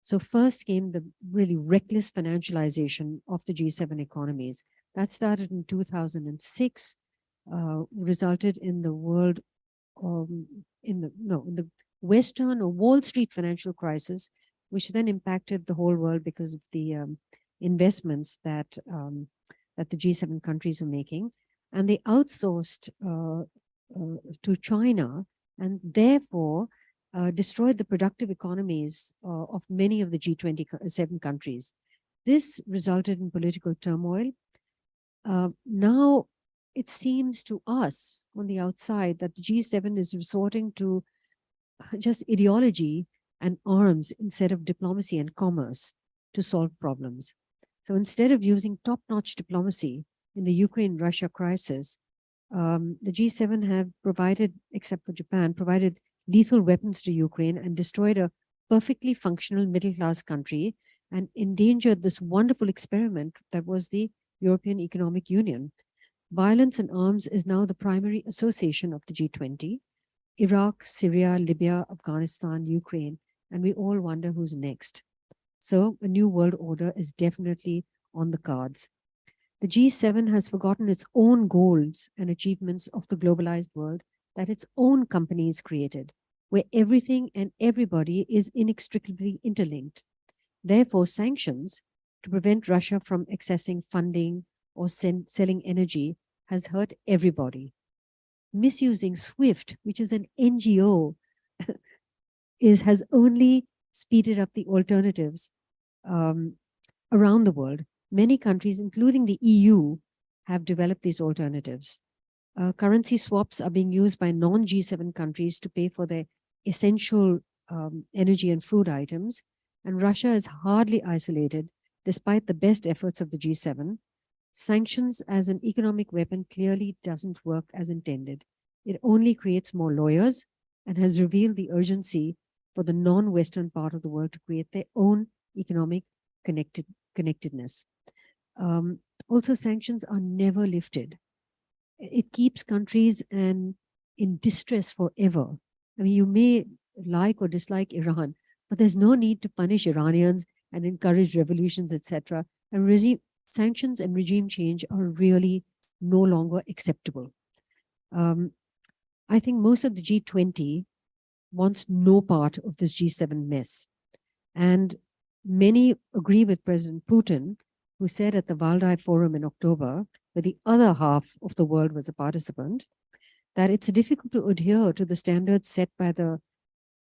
So first came the really reckless financialization of the G7 economies. That started in 2006, resulted in the world, in the Western or Wall Street financial crisis, which then impacted the whole world because of the investments that the G7 countries were making. And they outsourced to China, and therefore destroyed the productive economies of many of the G27 countries. This resulted in political turmoil. Now it seems to us on the outside that the G7 is resorting to just ideology and arms instead of diplomacy and commerce to solve problems. So instead of using top-notch diplomacy, in the Ukraine-Russia crisis, the G7 have provided, except for Japan, provided lethal weapons to Ukraine and destroyed a perfectly functional middle-class country and endangered this wonderful experiment that was the European Economic Union. Violence and arms is now the primary association of the G20. Iraq, Syria, Libya, Afghanistan, Ukraine, and we all wonder who's next. So a new world order is definitely on the cards. The G7 has forgotten its own goals and achievements of the globalized world that its own companies created, where everything and everybody is inextricably interlinked. Therefore, sanctions to prevent Russia from accessing funding or selling energy has hurt everybody. Misusing SWIFT, which is an NGO, has only speeded up the alternatives around the world. Many countries, including the EU, have developed these alternatives. Currency swaps are being used by non-G7 countries to pay for their essential energy and food items, and Russia is hardly isolated despite the best efforts of the G7. Sanctions as an economic weapon clearly doesn't work as intended. It only creates more lawyers and has revealed the urgency for the non-Western part of the world to create their own economic connectedness. Also, sanctions are never lifted. It keeps countries in distress forever. I mean, you may like or dislike Iran, but there's no need to punish Iranians and encourage revolutions, etc. And sanctions and regime change are really no longer acceptable. I think most of the G20 wants no part of this G7 mess. And many agree with President Putin, who said at the Valdai Forum in October, where the other half of the world was a participant, that it's difficult to adhere to the standards set by the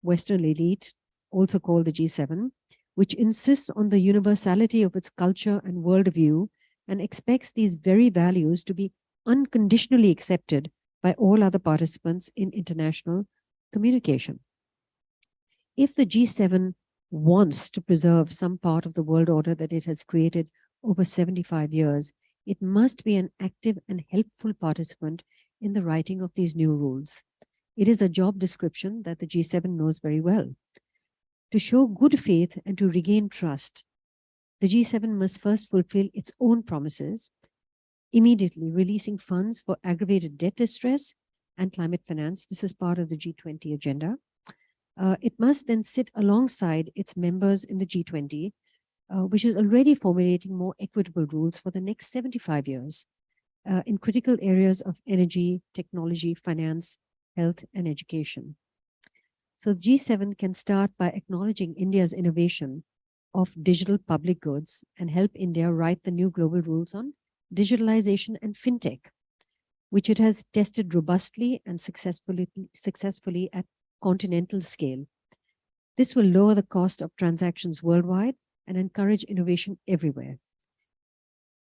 Western elite, also called the G7, which insists on the universality of its culture and worldview and expects these very values to be unconditionally accepted by all other participants in international communication. If the G7 wants to preserve some part of the world order that it has created over 75 years, it must be an active and helpful participant in the writing of these new rules. It is a job description that the G7 knows very well. To show good faith and to regain trust, the G7 must first fulfill its own promises, immediately releasing funds for aggravated debt distress and climate finance. This is part of the G20 agenda. It must then sit alongside its members in the G20, which is already formulating more equitable rules for the next 75 years in critical areas of energy, technology, finance, health, and education. So the G7 can start by acknowledging India's innovation of digital public goods and help India write the new global rules on digitalization and fintech, which it has tested robustly and successfully at continental scale. This will lower the cost of transactions worldwide and encourage innovation everywhere.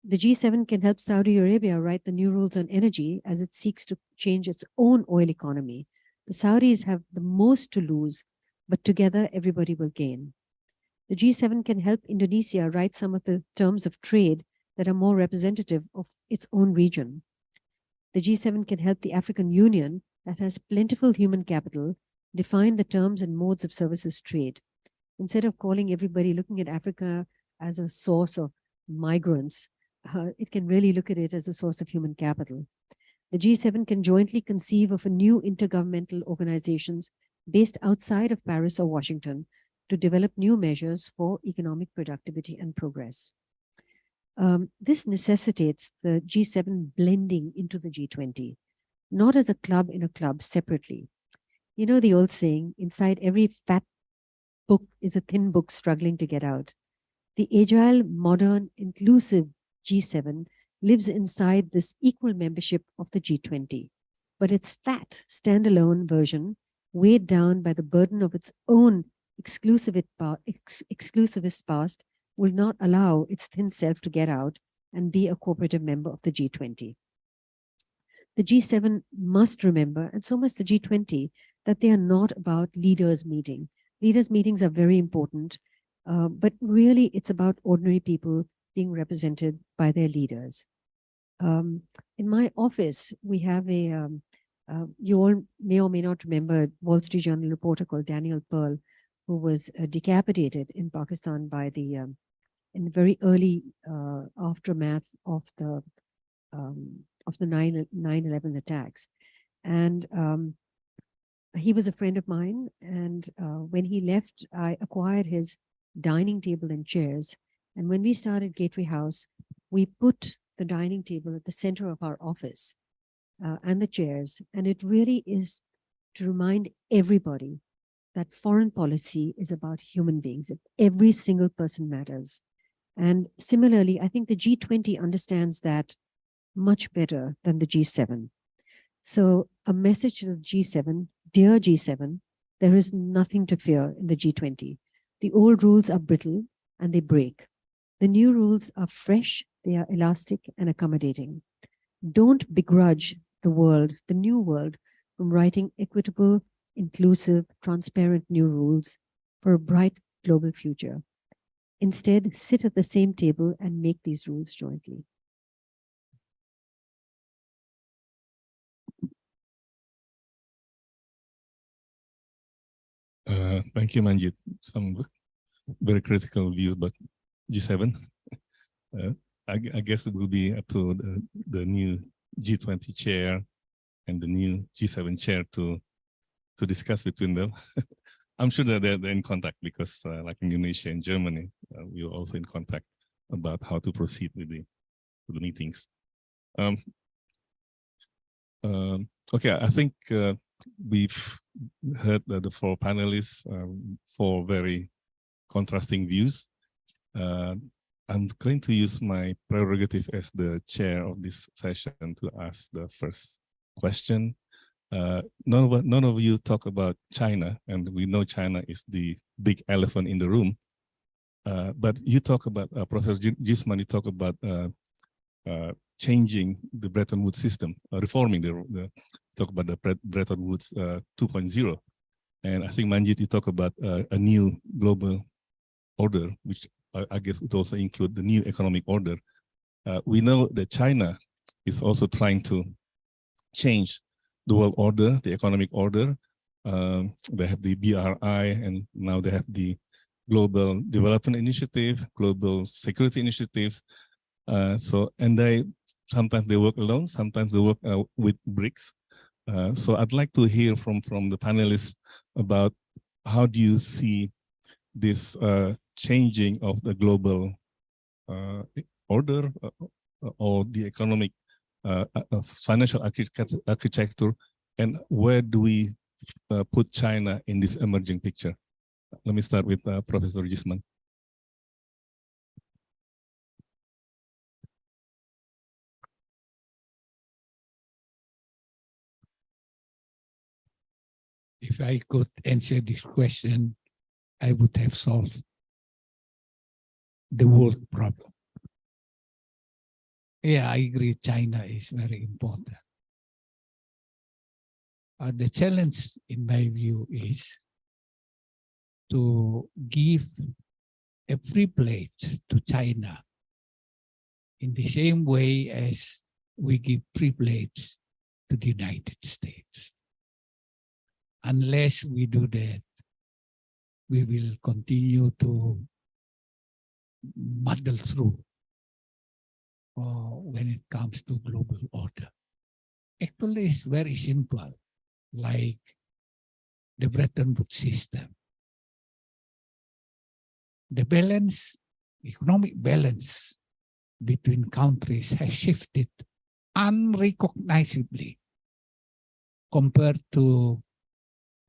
The G7 can help Saudi Arabia write the new rules on energy as it seeks to change its own oil economy. The Saudis have the most to lose, but together everybody will gain. The G7 can help Indonesia write some of the terms of trade that are more representative of its own region. The G7 can help the African Union, that has plentiful human capital, define the terms and modes of services trade. Instead of calling everybody looking at Africa as a source of migrants, it can really look at it as a source of human capital. The G7 can jointly conceive of a new intergovernmental organizations based outside of Paris or Washington to develop new measures for economic productivity and progress. This necessitates the G7 blending into the G20, not as a club in a club separately. You know the old saying, inside every fat book is a thin book struggling to get out. The agile, modern, inclusive G7 lives inside this equal membership of the G20, but its fat, standalone version, weighed down by the burden of its own exclusivist past, will not allow its thin self to get out and be a cooperative member of the G20. The G7 must remember, and so must the G20, that they are not about leaders meeting. Leaders meetings are very important, but really it's about ordinary people being represented by their leaders. In my office, we have you all may or may not remember a Wall Street Journal reporter called Daniel Pearl, who was decapitated in Pakistan by in the very early aftermath of the 9/11 attacks. And he was a friend of mine. And when he left, I acquired his dining table and chairs. And when we started Gateway House, we put the dining table at the center of our office and the chairs. And it really is to remind everybody that foreign policy is about human beings. Every single person matters. And similarly, I think the G20 understands that much better than the G7. So a message to the G7, dear G7, there is nothing to fear in the G20. The old rules are brittle and they break. The new rules are fresh, they are elastic and accommodating. Don't begrudge the world, the new world, from writing equitable, inclusive, transparent new rules for a bright global future. Instead, sit at the same table and make these rules jointly. Thank you, Manjeet. Some very critical views, but G7, I guess it will be up to the new G20 chair and the new G7 chair to discuss between them. I'm sure that they're in contact because like Indonesia and Germany, we are also in contact about how to proceed with the meetings. Okay, I think we've heard the four panelists, four very contrasting views. I'm going to use my prerogative as the chair of this session to ask the first question. None of you talk about China, and we know China is the big elephant in the room. But you talk about, Professor Djisman, you talk about changing the Bretton Woods system, reforming talk about the Bretton Woods 2.0. And I think, Manjeet, you talk about a new global order, which I guess would also include the new economic order. We know that China is also trying to change the world order, the economic order. They have the BRI, and now they have the Global Development Initiative, Global Security Initiatives. And sometimes they work alone, sometimes they work with BRICS. So I'd like to hear from the panelists about how do you see this changing of the global order or the economic financial architecture, and where do we put China in this emerging picture? Let me start with Professor Djisman. If I could answer this question, I would have solved the world problem. Yeah, I agree, China is very important. The challenge, in my view, is to give a free plate to China in the same way as we give free plates to the United States. Unless we do that, we will continue to muddle through when it comes to global order. Actually, it's very simple, like the Bretton Woods system. The balance, economic balance between countries has shifted unrecognizably compared to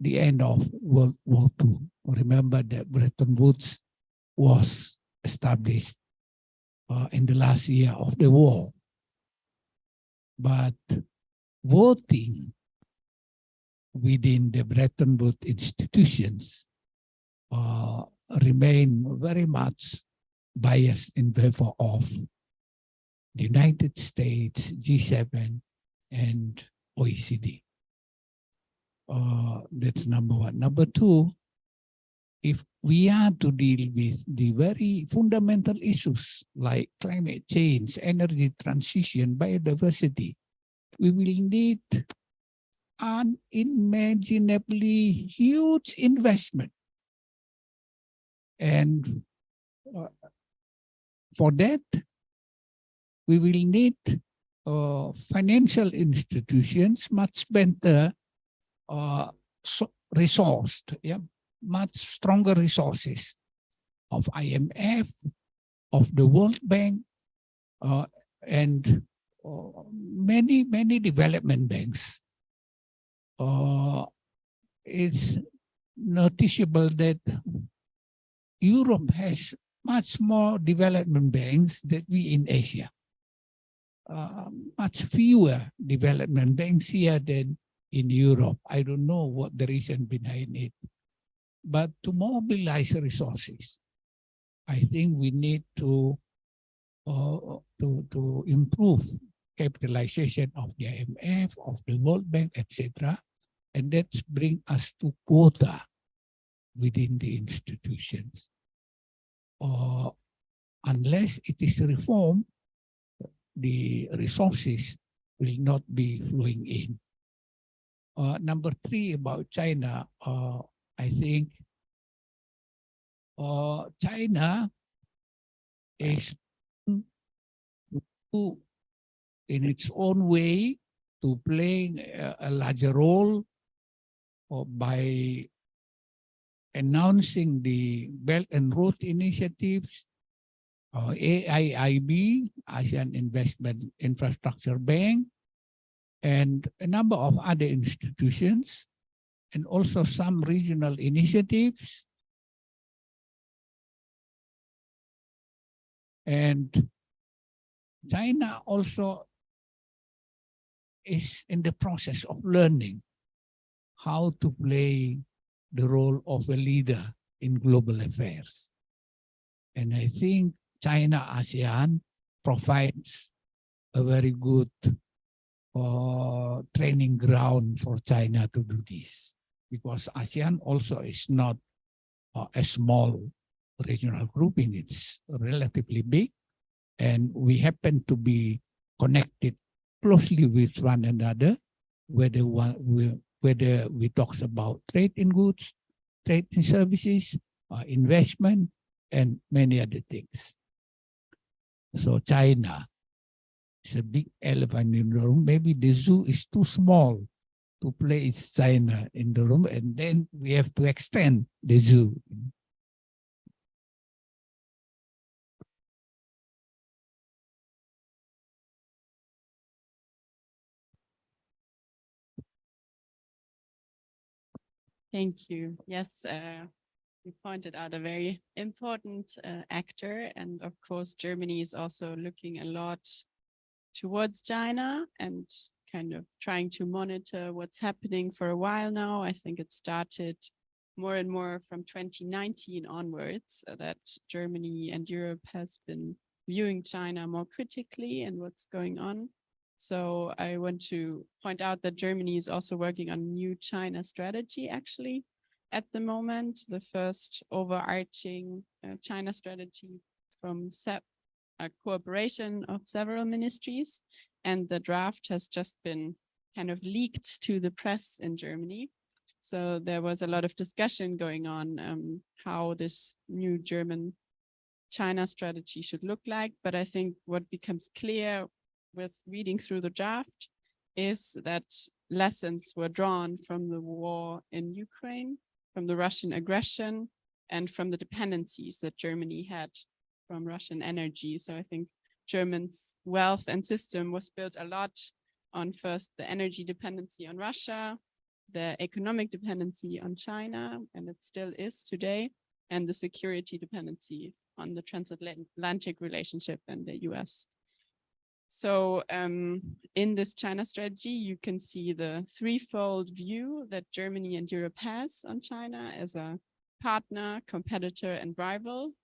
the end of World War II. Remember that Bretton Woods was established in the last year of the war. But voting within the Bretton Woods institutions remain very much biased in favor of the United States, G7, and OECD. That's number one. Number two, if we are to deal with the very fundamental issues like climate change, energy transition, biodiversity, we will need unimaginably huge investment. And for that, we will need financial institutions much better resourced, yeah, much stronger resources of IMF, of the World Bank, and many development banks. It's noticeable that Europe has much more development banks than we in Asia. Much fewer development banks here than in Europe. I don't know what the reason behind it. But to mobilize resources, I think we need to improve capitalization of the IMF, of the World Bank, etc. And that's bring us to quota within the institutions. Unless it is reformed, the resources will not be flowing in. Number 3, about China, I think China is in its own way to playing a larger role by announcing the Belt and Road initiatives, AIIB, ASEAN Investment Infrastructure Bank, and a number of other institutions, and also some regional initiatives. And China also is in the process of learning how to play the role of a leader in global affairs. And I think China-ASEAN provides a very good training ground for China to do this, because ASEAN also is not a small regional grouping. It's relatively big, and we happen to be connected closely with one another, whether we talk about trade in goods, trade in services, investment, and many other things. So China is a big elephant in the room. Maybe the zoo is too small to place China in the room, and then we have to extend the zoo. Thank you. Yes, you pointed out a very important actor. And of course, Germany is also looking a lot towards China and kind of trying to monitor what's happening for a while now. I think it started more and more from 2019 onwards, that Germany and Europe has been viewing China more critically and what's going on. So I want to point out that Germany is also working on a new China strategy, actually, at the moment, the first overarching China strategy from a cooperation of several ministries. And the draft has just been kind of leaked to the press in Germany. So there was a lot of discussion going on how this new German China strategy should look like. But I think what becomes clear with reading through the draft is that lessons were drawn from the war in Ukraine, from the Russian aggression, and from the dependencies that Germany had from Russian energy. So I think Germany's wealth and system was built a lot on first the energy dependency on Russia, the economic dependency on China, and it still is today, and the security dependency on the transatlantic relationship and the US. So in this China strategy, you can see the threefold view that Germany and Europe has on China as a partner, competitor, and rival.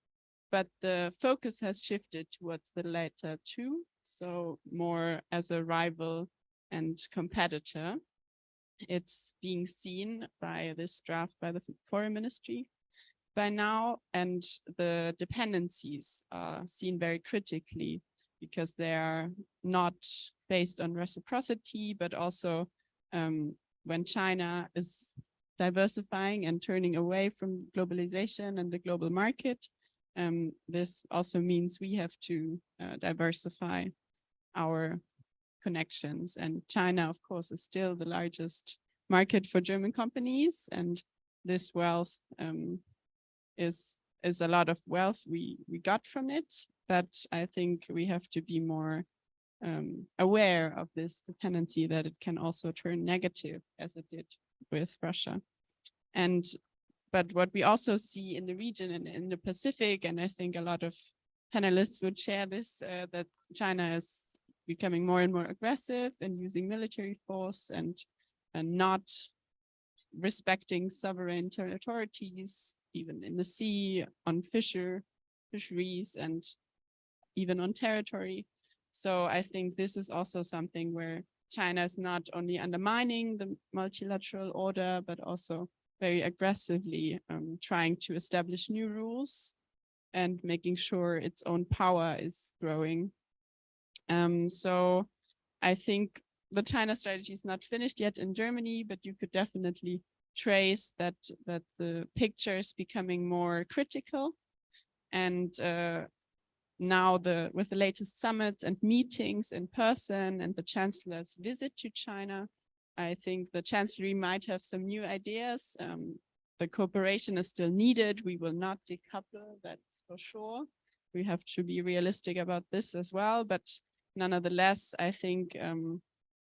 But the focus has shifted towards the latter two, so more as a rival and competitor. It's being seen by this draft by the Foreign Ministry. by now, and the dependencies are seen very critically because they are not based on reciprocity, but also when China is diversifying and turning away from globalization and the global market, this also means we have to diversify our connections. And China, of course, is still the largest market for German companies, and this wealth is a lot of wealth we got from it. But I think we have to be more aware of this dependency, that it can also turn negative as it did with Russia. But what we also see in the region and in the Pacific, and I think a lot of panelists would share this, that China is becoming more and more aggressive and using military force and not respecting sovereign territories, even in the sea, on fisheries, and even on territory. So I think this is also something where China is not only undermining the multilateral order, but also very aggressively trying to establish new rules and making sure its own power is growing. So I think the China strategy is not finished yet in Germany, but you could definitely trace that the picture is becoming more critical. And now with the latest summits and meetings in person and the Chancellor's visit to China, I think the Chancellery might have some new ideas. The cooperation is still needed. We will not decouple, that's for sure. We have to be realistic about this as well. But nonetheless, I think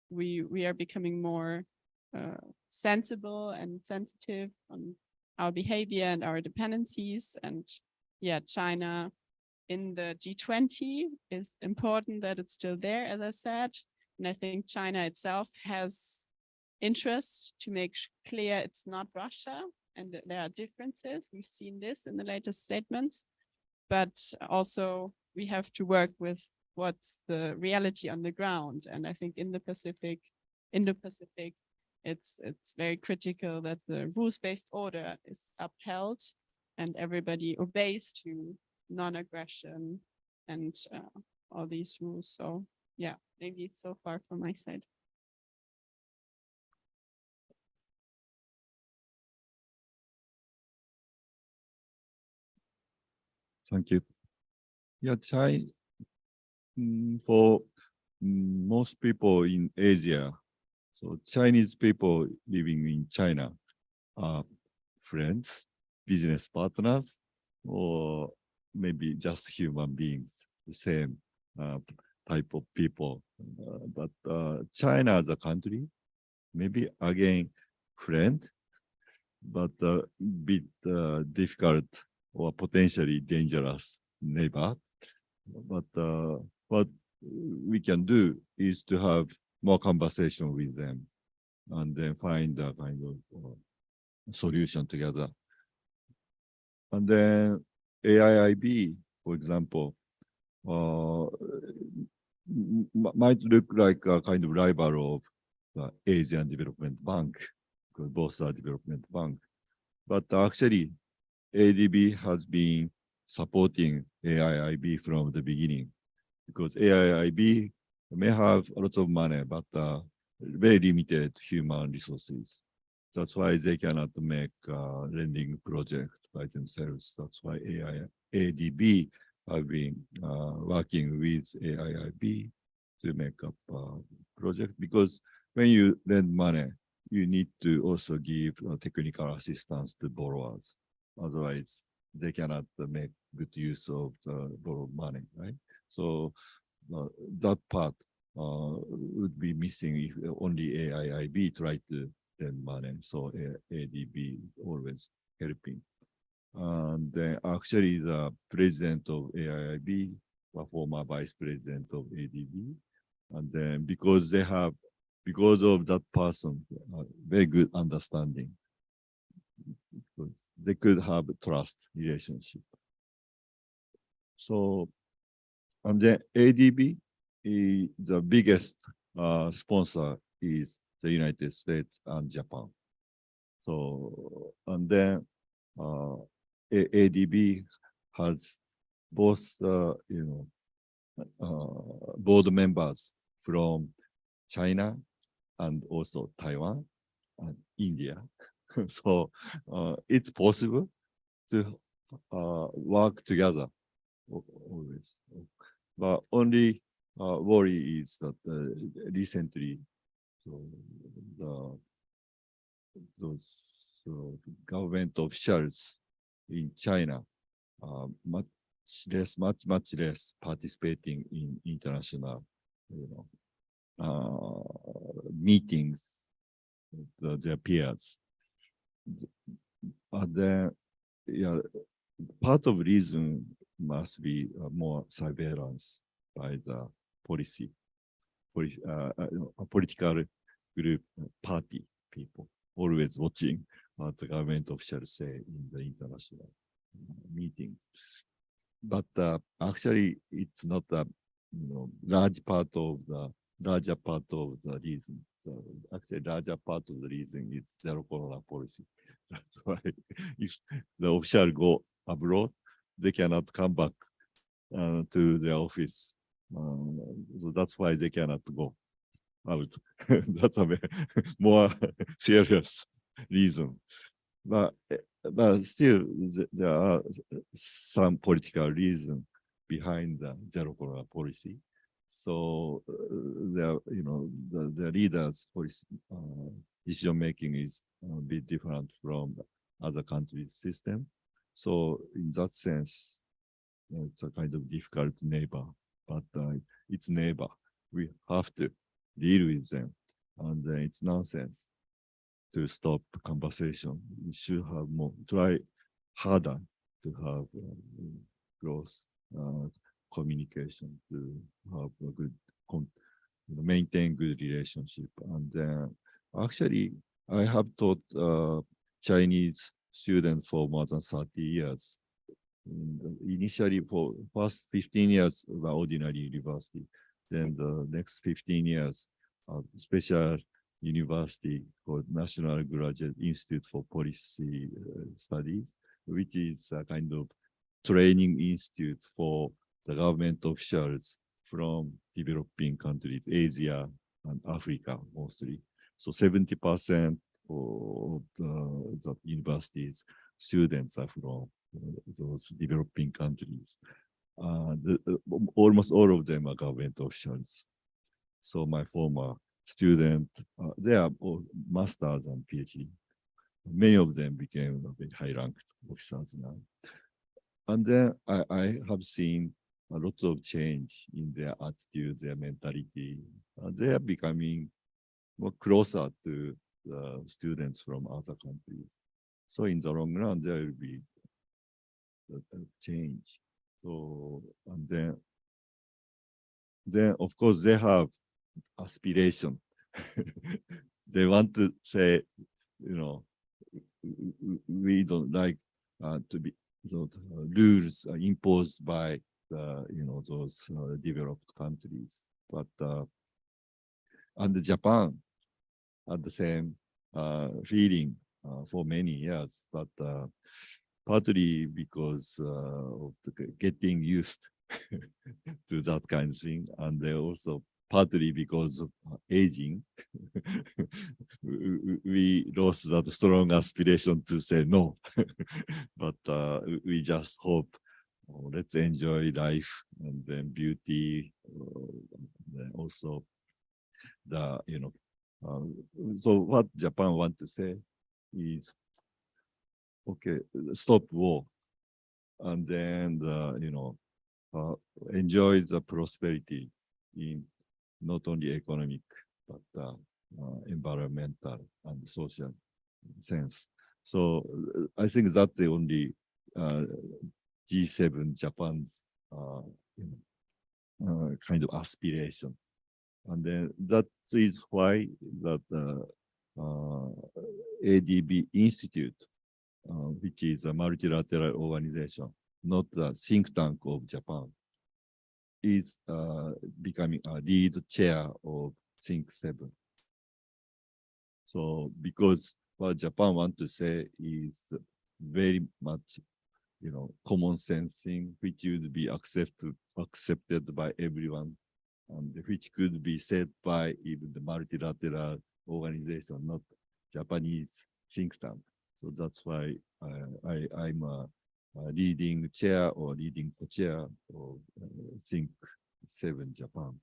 we are becoming more sensible and sensitive on our behavior and our dependencies. And yeah, China in the G20 is important that it's still there, as I said. And I think China itself has interest to make clear it's not Russia and that there are differences. We've seen this in the latest statements, but also we have to work with what's the reality on the ground. And I think in the Pacific, it's very critical that the rules-based order is upheld and everybody obeys to non-aggression and all these rules. So yeah, maybe it's so far from my side. Thank you. Yeah, for most people in Asia, so Chinese people living in China are friends, business partners, or maybe just human beings, the same type of people. But China as a country, maybe again, friend, but a bit difficult or potentially dangerous neighbor. But what we can do is to have more conversation with them and then find a kind of solution together. And then AIIB, for example, might look like a kind of rival of the Asian Development Bank, because both are development bank. But actually, ADB has been supporting AIIB from the beginning, because AIIB may have a lot of money, but very limited human resources. That's why they cannot make a lending project by themselves. That's why ADB have been working with AIIB to make up a project, because when you lend money, you need to also give technical assistance to borrowers. Otherwise, they cannot make good use of the borrowed money, right? So that part would be missing if only AIIB tried to lend money. So ADB always helping. And then actually the president of AIIB, the former vice president of ADB, and then because of that person, very good understanding, because they could have a trust relationship. So, and then ADB, the biggest sponsor is the United States and Japan. So, and then ADB has both, board members from China and also Taiwan and India. So it's possible to work together always. But only worry is that recently those government officials in China much less participating in international meetings with their peers. And then, yeah, part of reason must be more surveillance by the political group, party people, always watching what the government officials say in the international meetings. But actually, it's not a larger part of the reason. So actually, larger part of the reason is zero corona policy. That's why if the official go abroad, they cannot come back to their office. So that's why they cannot go out. That's a more serious reason. But still, there are some political reasons behind the zero corona policy. So the leaders' policy decision making is a bit different from other countries' system. So in that sense, it's a kind of difficult neighbor, but it's neighbor. We have to deal with them, and it's nonsense to stop conversation. We should have more, try harder to have close communication, to have a good, maintain good relationship. And actually, I have taught Chinese students for more than 30 years. Initially, for first 15 years, the ordinary university. Then the next 15 years, special university called National Graduate Institute for Policy Studies, which is a kind of training institute for the government officials from developing countries, Asia and Africa mostly. So 70% of the university's students are from those developing countries. Almost all of them are government officials. So my former student, they are all masters and PhD. Many of them became very high-ranked officers now. And then I have seen a lot of change in their attitude, their mentality. They are becoming more closer to the students from other countries. So in the long run, there will be a change. So, and then of course they have aspiration. They want to say, we don't like to be those rules imposed by the, those developed countries. But and Japan had the same feeling for many years, but partly because of getting used to that kind of thing, and they also partly because of aging, we lost that strong aspiration to say no. But we just hope, let's enjoy life and then beauty, then also the, so what Japan want to say is, okay, stop war, and then enjoy the prosperity in not only economic but environmental and social sense. So I think that's the only G7 Japan's kind of aspiration, and then that is why that ADB Institute, which is a multilateral organization, not the think tank of Japan, is becoming a lead chair of Think 7. So because what Japan wants to say is very much common sense thing which would be accepted by everyone, and which could be said by even the multilateral organization, not Japanese think tank. So that's why I'm a leading chair or leading co-chair of Think 7 Japan.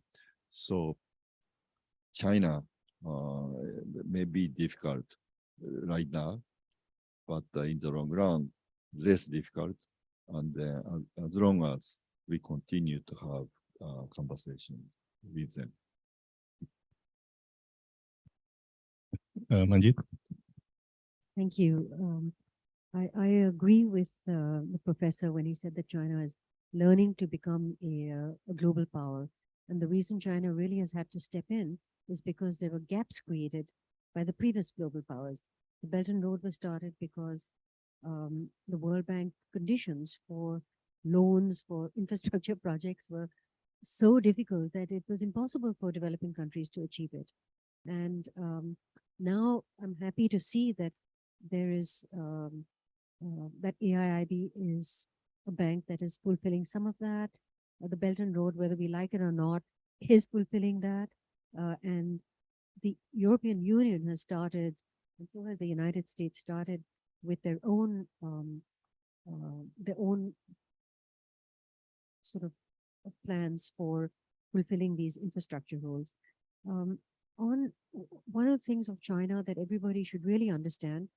So China may be difficult right now, but in the long run, less difficult. And as long as we continue to have conversation with them. Manjeet? Thank you. I agree with the professor when he said that China is learning to become a global power. And the reason China really has had to step in is because there were gaps created by the previous global powers. The Belt and Road was started because the World Bank conditions for loans for infrastructure projects were so difficult that it was impossible for developing countries to achieve it. And now I'm happy to see that there is that AIIB is a bank that is fulfilling some of that. The Belt and Road, whether we like it or not, is fulfilling that. And the European Union has started, and so has the United States started with their own sort of plans for fulfilling these infrastructure roles. On one of the things of China that everybody should really understand,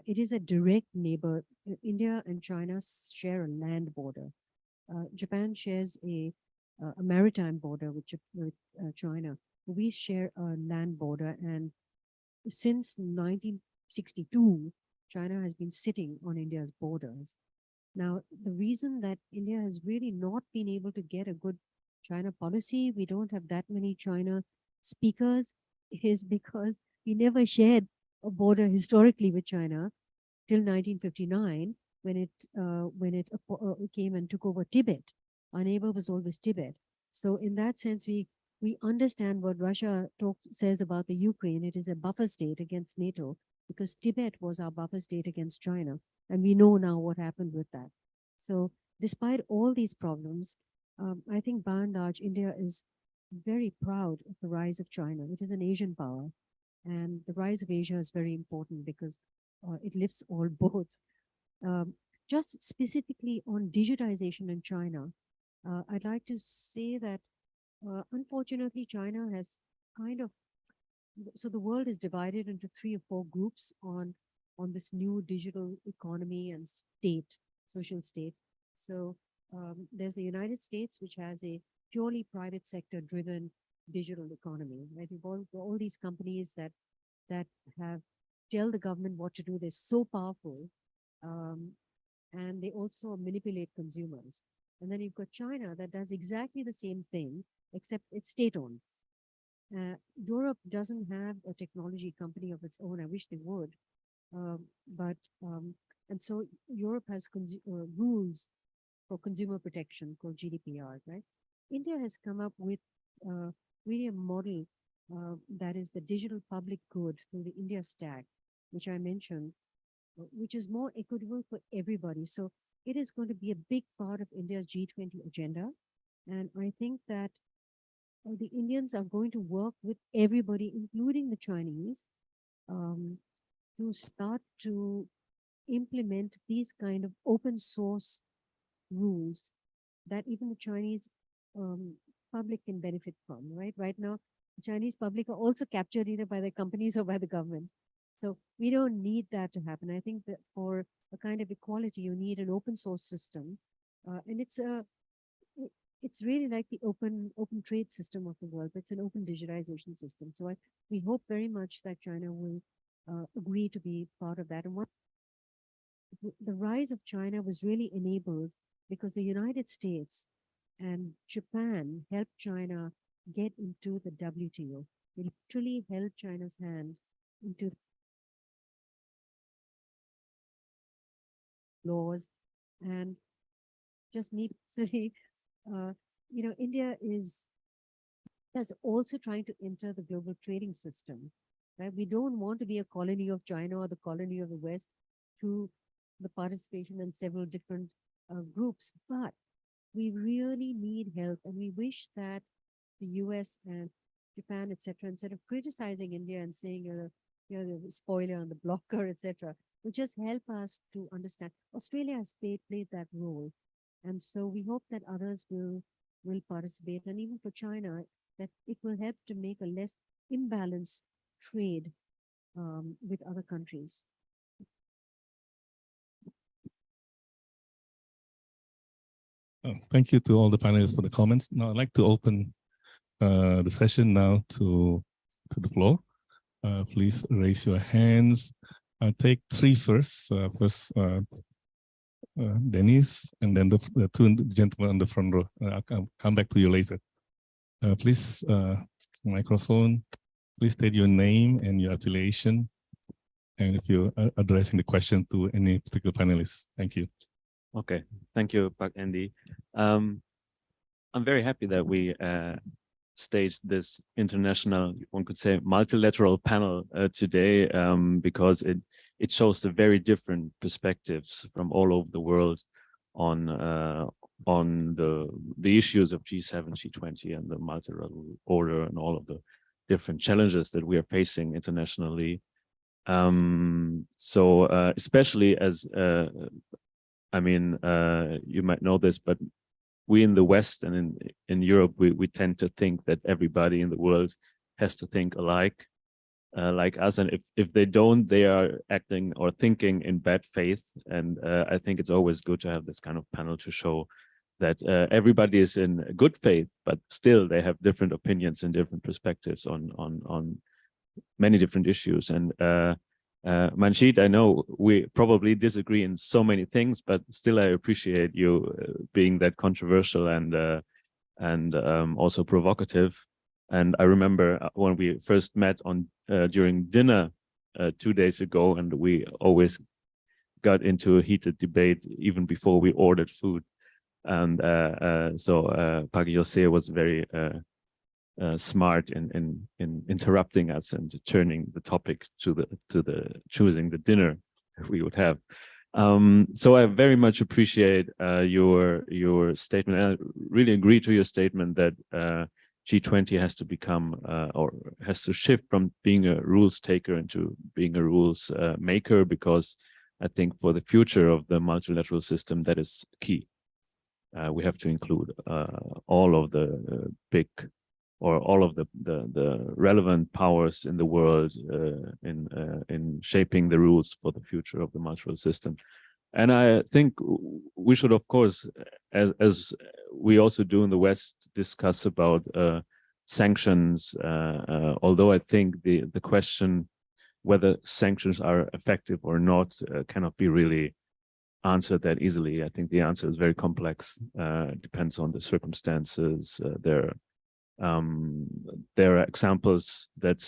it is a direct neighbor. India and China share a land border. Japan shares a maritime border with China. We share a land border, and since 1962, China has been sitting on India's borders. Now, the reason that India has really not been able to get a good China policy, we don't have that many China speakers, is because we never shared a border historically with China till 1959, when it came and took over Tibet. Our neighbor was always Tibet. So in that sense, we understand what Russia says about the Ukraine. It is a buffer state against NATO because Tibet was our buffer state against China. And we know now what happened with that. So despite all these problems, I think by and large, India is very proud of the rise of China. It is an Asian power. And the rise of Asia is very important because it lifts all boats. Just specifically on digitization in China, I'd like to say that unfortunately, China has kind of, so the world is divided into 3 or 4 groups on this new digital economy and state, social state. So there's the United States, which has a purely private sector driven digital economy, right? We've all these companies that have tell the government what to do. They're so powerful, and they also manipulate consumers. And then you've got China that does exactly the same thing, except it's state-owned. Europe doesn't have a technology company of its own. I wish they would. And so Europe has rules for consumer protection called GDPR, right? India has come up with really a model that is the digital public good through the India Stack, which I mentioned, which is more equitable for everybody. So it is going to be a big part of India's G20 agenda. And I think that the Indians are going to work with everybody, including the Chinese, to start to implement these kind of open source rules that even the Chinese public can benefit from, right? Right now, the Chinese public are also captured either by the companies or by the government. So we don't need that to happen. I think that for a kind of equality, you need an open source system. And it's really like the open trade system of the world, but it's an open digitization system. So we hope very much that China will agree to be part of that. And the rise of China was really enabled because the United States and Japan helped China get into the WTO. They literally held China's hand into laws. And just me personally, India is also trying to enter the global trading system, right? We don't want to be a colony of China or the colony of the West to the participation in several different groups, but we really need help, and we wish that the US and Japan, etc., instead of criticizing India and saying you're the spoiler and the blocker, etc., will just help us to understand. Australia has played that role, and so we hope that others will participate, and even for China, that it will help to make a less imbalanced trade with other countries. Thank you to all the panelists for the comments. Now I'd like to open the session now to the floor. Please raise your hands. I'll take three first. First, Dennis, and then the two gentlemen on the front row. I'll come back to you later. Please, microphone. Please state your name and your affiliation, and if you're addressing the question to any particular panelist. Thank you. Okay, thank you, Pak Endy. I'm very happy that we staged this international, one could say, multilateral panel today, because it shows the very different perspectives from all over the world on the issues of G7, G20, and the multilateral order, and all of the different challenges that we are facing internationally. Especially as you might know this, but we in the West and in Europe, we tend to think that everybody in the world has to think alike, like us. And if they don't, they are acting or thinking in bad faith. And I think it's always good to have this kind of panel to show that everybody is in good faith, but still they have different opinions and different perspectives on many different issues. And Manjeet, I know we probably disagree in so many things, but still I appreciate you being that controversial and also provocative. And I remember when we first met during dinner 2 days ago, and we always got into a heated debate even before we ordered food. And so Pak Jose was very smart in interrupting us and turning the topic to the choosing the dinner we would have. So I very much appreciate your statement. I really agree to your statement that G20 has to become or has to shift from being a rules taker into being a rules maker, because I think for the future of the multilateral system, that is key. We have to include all of the big or all of the relevant powers in the world in shaping the rules for the future of the multilateral system. And I think we should, of course, as we also do in the West, discuss about sanctions, although I think the question whether sanctions are effective or not cannot be really answered that easily. I think the answer is very complex. It depends on the circumstances. There are examples that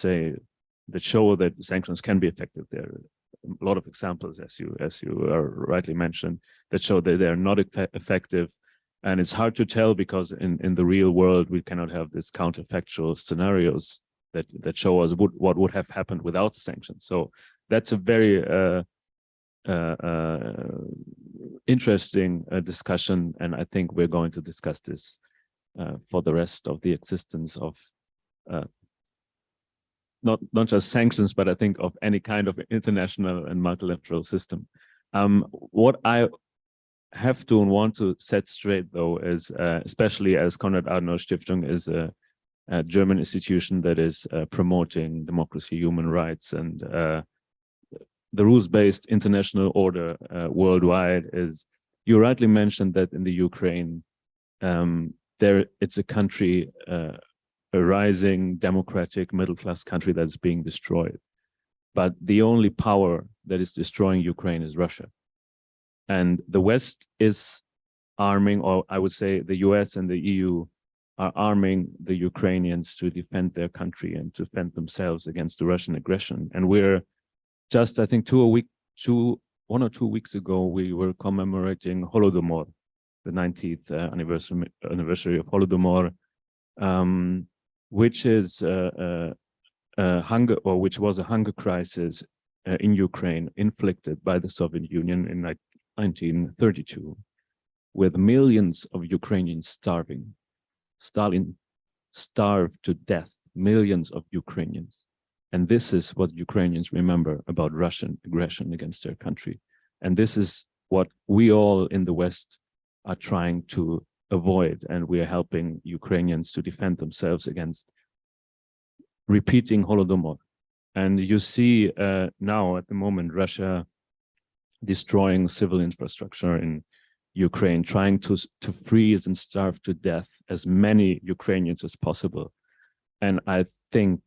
show that sanctions can be effective. There are a lot of examples, as you are rightly mentioned, that show that they are not effective. And it's hard to tell because in the real world, we cannot have these counterfactual scenarios that show us what would have happened without sanctions. So that's a very interesting discussion. And I think we're going to discuss this for the rest of the existence of not just sanctions, but I think of any kind of international and multilateral system. What I have to and want to set straight, though, is especially as Konrad-Adenauer-Stiftung is a German institution that is promoting democracy, human rights, and the rules-based international order worldwide is, you rightly mentioned that in the Ukraine, it's a country, a rising democratic middle-class country that is being destroyed. But the only power that is destroying Ukraine is Russia. And the West is arming, or I would say the US and the EU are arming the Ukrainians to defend their country and to defend themselves against the Russian aggression. And we're just, I think, 1 or 2 weeks ago, we were commemorating Holodomor, the 90th anniversary of Holodomor, which is which was a hunger crisis in Ukraine inflicted by the Soviet Union in 1932, with millions of Ukrainians starving. Stalin starved to death millions of Ukrainians. And this is what Ukrainians remember about Russian aggression against their country. And this is what we all in the West are trying to avoid. And we are helping Ukrainians to defend themselves against repeating Holodomor. And you see now at the moment, Russia destroying civil infrastructure in Ukraine, trying to freeze and starve to death as many Ukrainians as possible. And I think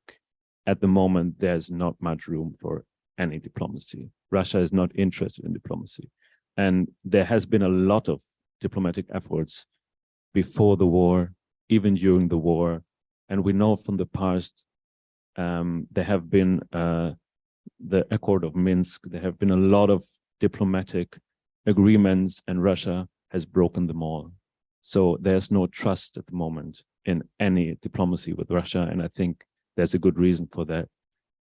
at the moment, there's not much room for any diplomacy. Russia is not interested in diplomacy. And there has been a lot of diplomatic efforts before the war, even during the war. And we know from the past, there have been the Accord of Minsk, there have been a lot of diplomatic agreements, and Russia has broken them all. So there's no trust at the moment in any diplomacy with Russia, and I think there's a good reason for that.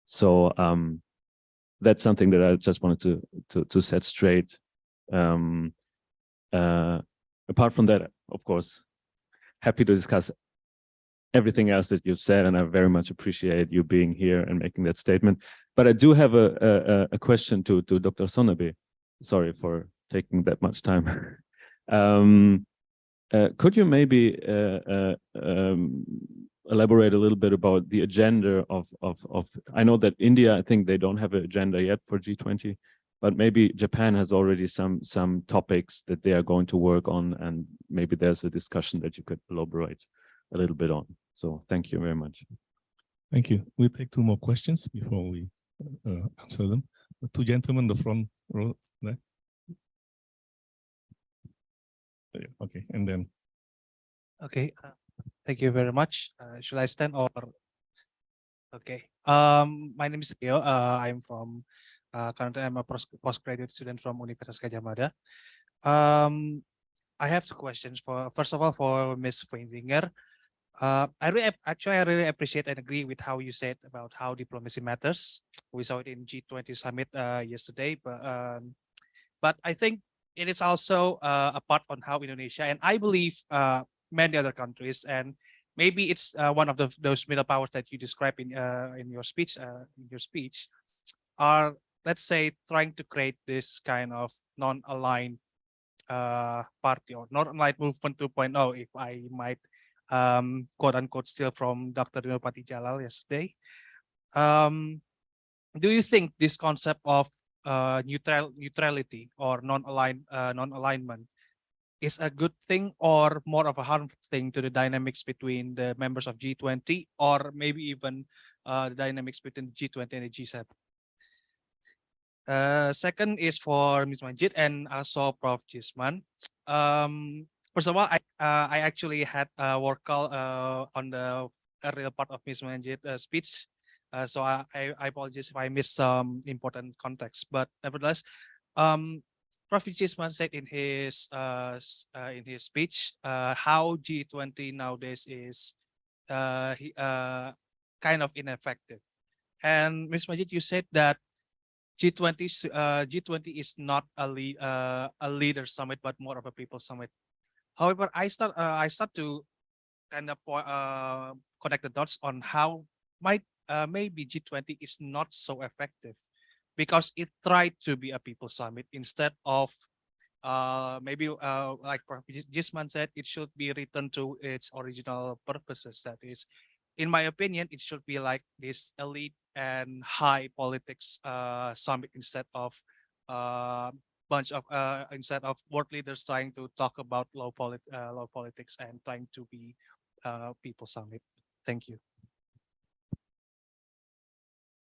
So that's something that I just wanted to set straight. Apart from that, of course, happy to discuss everything else that you've said, and I very much appreciate you being here and making that statement. But I do have a question to Dr. Sonobe. Sorry for taking that much time. Could you maybe elaborate a little bit about the agenda of I know that India, I think they don't have an agenda yet for G20, but maybe Japan has already some topics that they are going to work on, and maybe there's a discussion that you could elaborate a little bit on. So thank you very much. Thank you. We'll take two more questions before we answer them. The two gentlemen, the front row there. Okay, and then. Okay, thank you very much. Should I stand or? Okay. My name is Theo. I'm from currently I'm a postgraduate student from Universitas Gadjah Mada. I have two questions. First of all, for Ms. Weininger. I really appreciate and agree with how you said about how diplomacy matters. We saw it in G20 summit yesterday, but I think it is also a part on how Indonesia, and I believe many other countries, and maybe it's one of those middle powers that you described in your speech, are, let's say, trying to create this kind of non-aligned party or non-aligned movement 2.0, if I might quote unquote steal from Dr. Dinopati Jalal yesterday. Do you think this concept of neutrality or non-alignment is a good thing or more of a harmful thing to the dynamics between the members of G20, or maybe even the dynamics between G20 and the G7? Second is for Ms. Manjeet and also Prof. Djisman. First of all, I actually had a work call on the earlier part of Ms. Manjeet's speech. So I apologize if I missed some important context, but nevertheless, Prof. Djisman said in his speech how G20 nowadays is kind of ineffective. And Ms. Manjeet, you said that G20 is not a leader summit, but more of a people summit. However, I start to kind of connect the dots on how maybe G20 is not so effective because it tried to be a people summit instead of maybe like Prof. Djisman said, it should be returned to its original purposes. That is, in my opinion, it should be like this elite and high politics summit instead of instead of world leaders trying to talk about low politics and trying to be people summit. Thank you.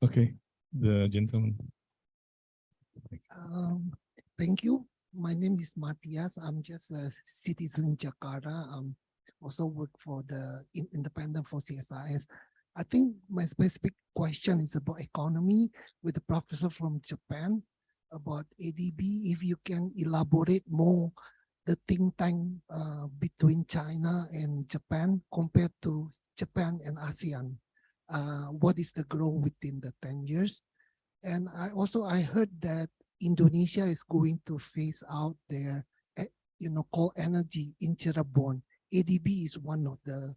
Okay, the gentleman. Thank you. My name is Matthias. I'm just a citizen in Jakarta. Also work for the Independent for CSIS. I think my specific question is about economy with the professor from Japan about ADB. If you can elaborate more the think tank between China and Japan compared to Japan and ASEAN. What is the growth within the 10 years? And I heard that Indonesia is going to phase out their, coal energy in Cirebon. ADB is one of the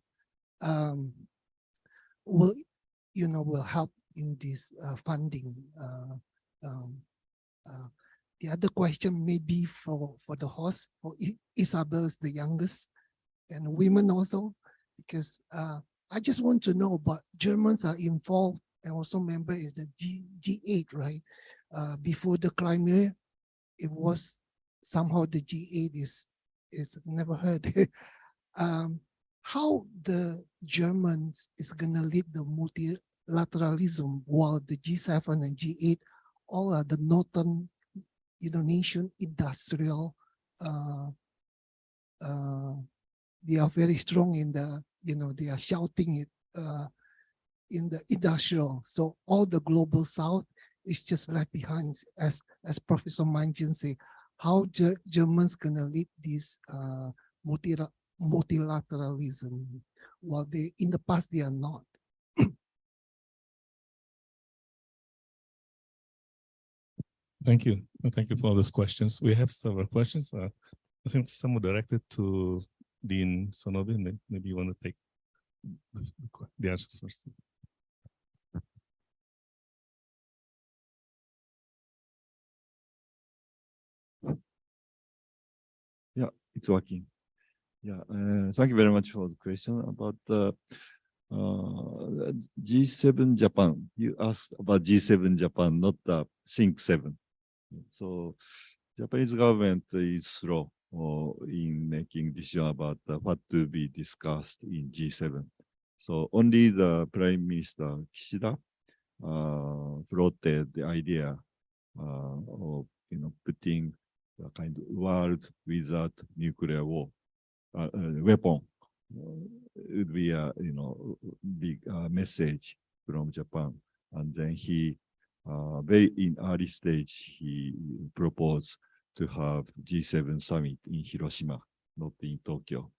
will help in this funding. The other question may be for the host, for Isabel is the youngest, and women also, because I just want to know about Germans are involved and also member is the G8, right? Before the Crimea, it was somehow the G8 is never heard. How the Germans is gonna lead the multilateralism while the G7 and G8 all are the northern Indonesian industrial. They are very strong in the, they are shouting it in the industrial. So all the global south is just left behind, as Professor Manjeet say. How Germans gonna lead this multilateralism while they in the past they are not. Thank you. Thank you for all those questions. We have several questions. I think some are directed to Dean Sonobe. Maybe you want to take the answers first. Yeah, it's working. Yeah, thank you very much for the question about the G7 Japan. You asked about G7 Japan, not the Think 7. So Japanese government is slow in making decision about what to be discussed in G7. So only the Prime Minister Kishida floated the idea of putting a kind of world without nuclear war weapon would be a big message from Japan, and then he very in early stage he proposed to have G7 summit in Hiroshima, not in Tokyo,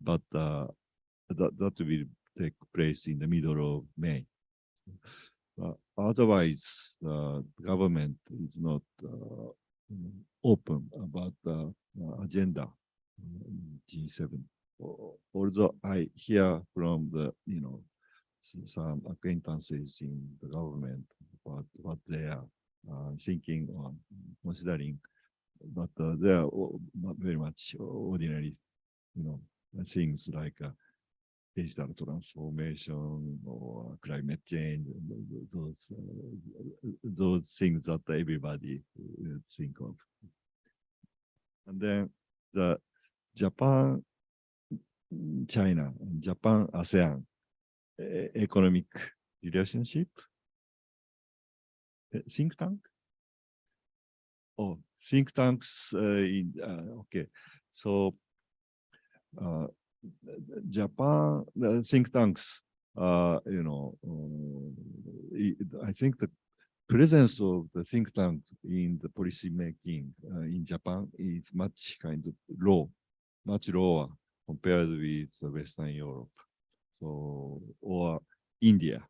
but that will take place in the middle of May. Otherwise, the government is not open about the agenda G7. Although I hear from the some acquaintances in the government about what they are thinking or considering, but they are not very much ordinary, things like digital transformation or climate change, those things that everybody would think of. And then the Japan, China, Japan, ASEAN economic relationship think tank. Oh, think tanks okay. So Japan think tanks, I think the presence of the think tank in the policy making in Japan is much kind of low, much lower compared with the Western Europe, so or India,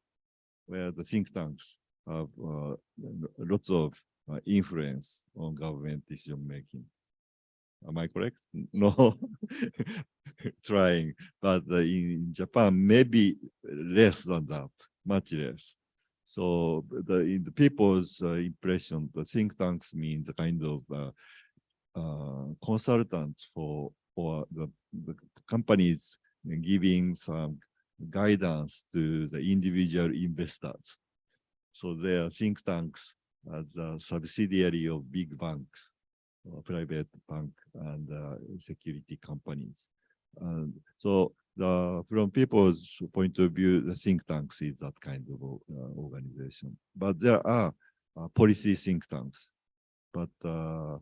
where the think tanks have lots of influence on government decision making. Am I correct? No, trying, but in Japan, maybe less than that, much less. So in the people's impression, the think tanks mean the kind of consultants for the companies giving some guidance to the individual investors. So they are think tanks as a subsidiary of big banks, private bank and security companies. So from people's point of view, the think tanks is that kind of organization. But there are policy think tanks. But I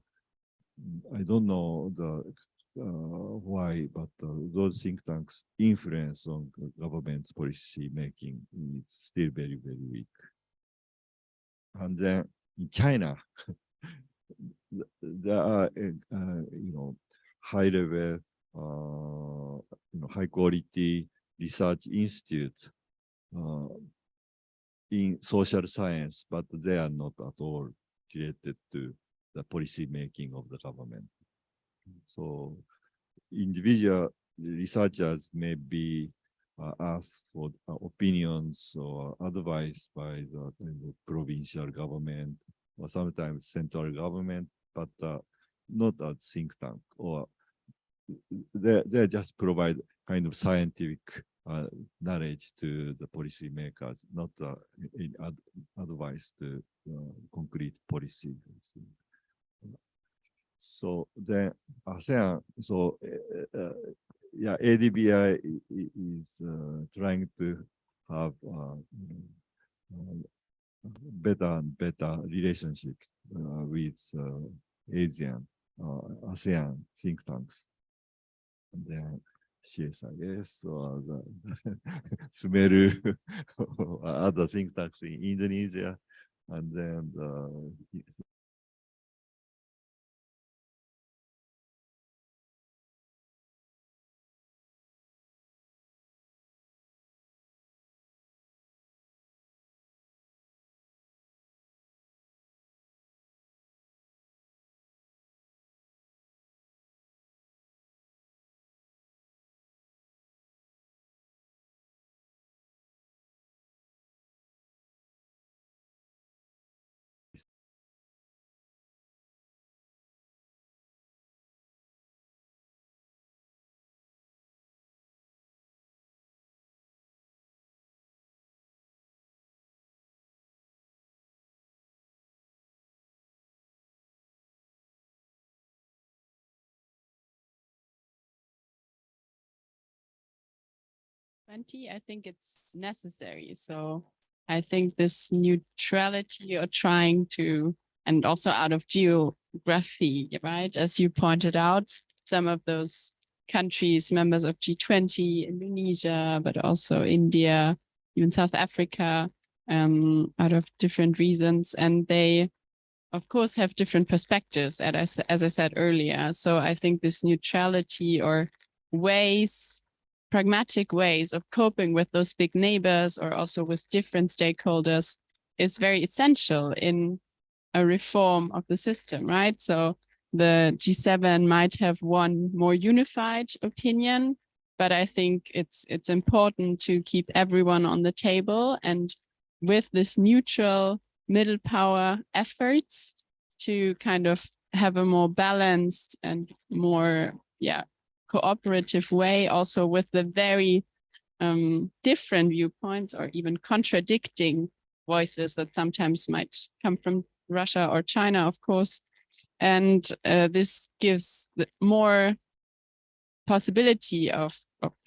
don't know why, but those think tanks' influence on government's policy making is still very, very weak. And then in China, there are high level, high quality research institute in social science, but they are not at all related to the policy making of the government. So individual researchers may be asked for opinions or advice by the provincial government or sometimes central government, but not a think tank, or they just provide kind of scientific knowledge to the policy makers, not advice to concrete policy. So then ASEAN, so yeah, ADBI is trying to have better and better relationship with Asian ASEAN think tanks. And then CSIS or the SMERU other think tanks in Indonesia, and then the I think it's necessary. So I think this neutrality you're trying to, and also out of geography, right? As you pointed out, some of those countries, members of G20, Indonesia, but also India, even South Africa, out of different reasons. And they, of course, have different perspectives, as I said earlier. So I think this neutrality or ways, pragmatic ways of coping with those big neighbors or also with different stakeholders is very essential in a reform of the system, right? So the G7 might have one more unified opinion, but I think it's important to keep everyone on the table, and with this neutral middle power efforts to kind of have a more balanced and more, cooperative way, also with the very different viewpoints or even contradicting voices that sometimes might come from Russia or China, of course. And this gives more possibility of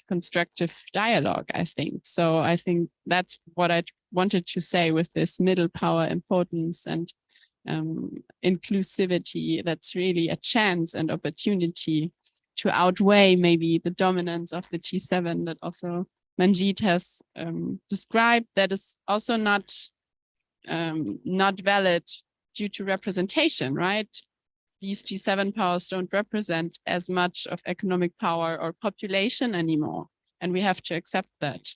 constructive dialogue, I think. So I think that's what I wanted to say with this middle power importance and inclusivity. That's really a chance and opportunity to outweigh maybe the dominance of the G7 that also Manjeet has described, that is also not valid due to representation, right? These G7 powers don't represent as much of economic power or population anymore, and we have to accept that.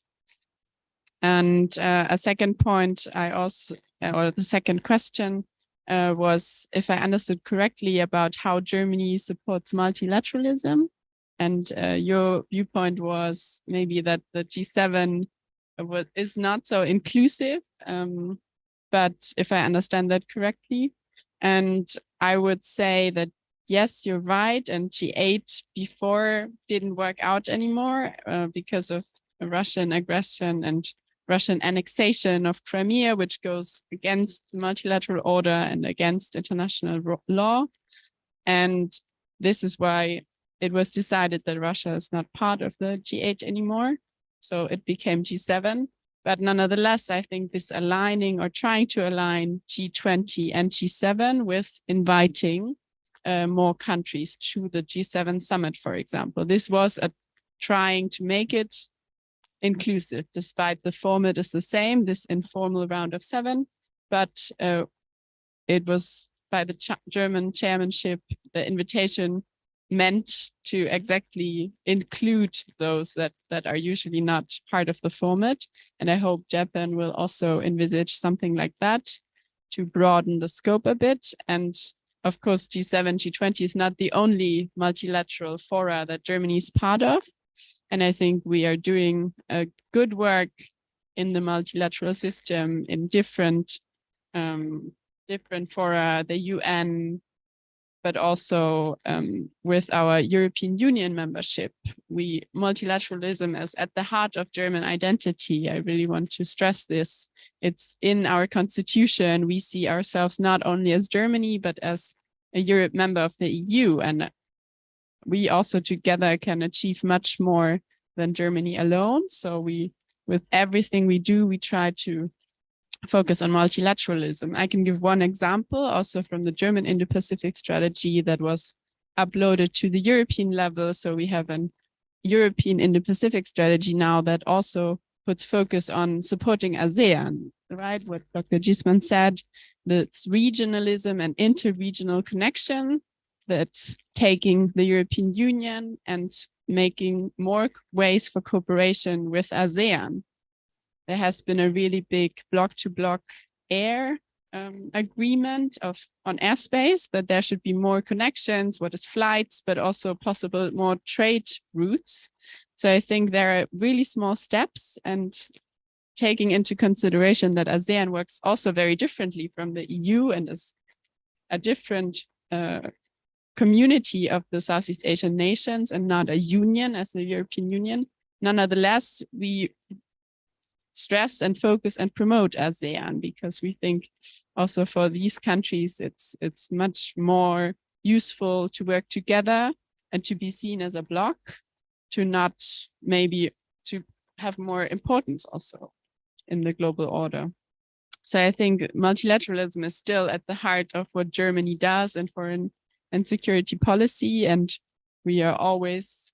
And a second point the second question was, if I understood correctly, about how Germany supports multilateralism. And your viewpoint was maybe that the G7 is not so inclusive, but if I understand that correctly. And I would say that, yes, you're right. And G8 before didn't work out anymore because of Russian aggression and Russian annexation of Crimea, which goes against the multilateral order and against international law. And this is why it was decided that Russia is not part of the G8 anymore. So it became G7. But nonetheless, I think this aligning or trying to align G20 and G7 with inviting more countries to the G7 summit, for example. This was trying to make it inclusive, despite the format is the same, this informal round of 7, but it was by the German chairmanship, the invitation meant to exactly include those that are usually not part of the format. And I hope Japan will also envisage something like that to broaden the scope a bit. And of course, G7, G20 is not the only multilateral fora that Germany is part of. And I think we are doing a good work in the multilateral system in different fora, the UN, but also with our European Union membership. Multilateralism is at the heart of German identity. I really want to stress this. It's in our constitution. We see ourselves not only as Germany, but as a Europe member of the EU. And we also together can achieve much more than Germany alone. So with everything we do, we try to focus on multilateralism. I can give one example also from the German Indo-Pacific strategy that was uploaded to the European level. So we have an European Indo-Pacific strategy now that also puts focus on supporting ASEAN, right? What Dr. Djisman said, that's regionalism and interregional connection, that's taking the European Union and making more ways for cooperation with ASEAN. There has been a really big block-to-block air agreement on airspace, that there should be more connections, what is flights, but also possible more trade routes. So I think there are really small steps, and taking into consideration that ASEAN works also very differently from the EU and is a different community of the Southeast Asian nations and not a union as the European Union. Nonetheless, we stress and focus and promote ASEAN because we think also for these countries, it's much more useful to work together and to be seen as a bloc, to not maybe to have more importance also in the global order. So I think multilateralism is still at the heart of what Germany does in foreign and security policy. And we are always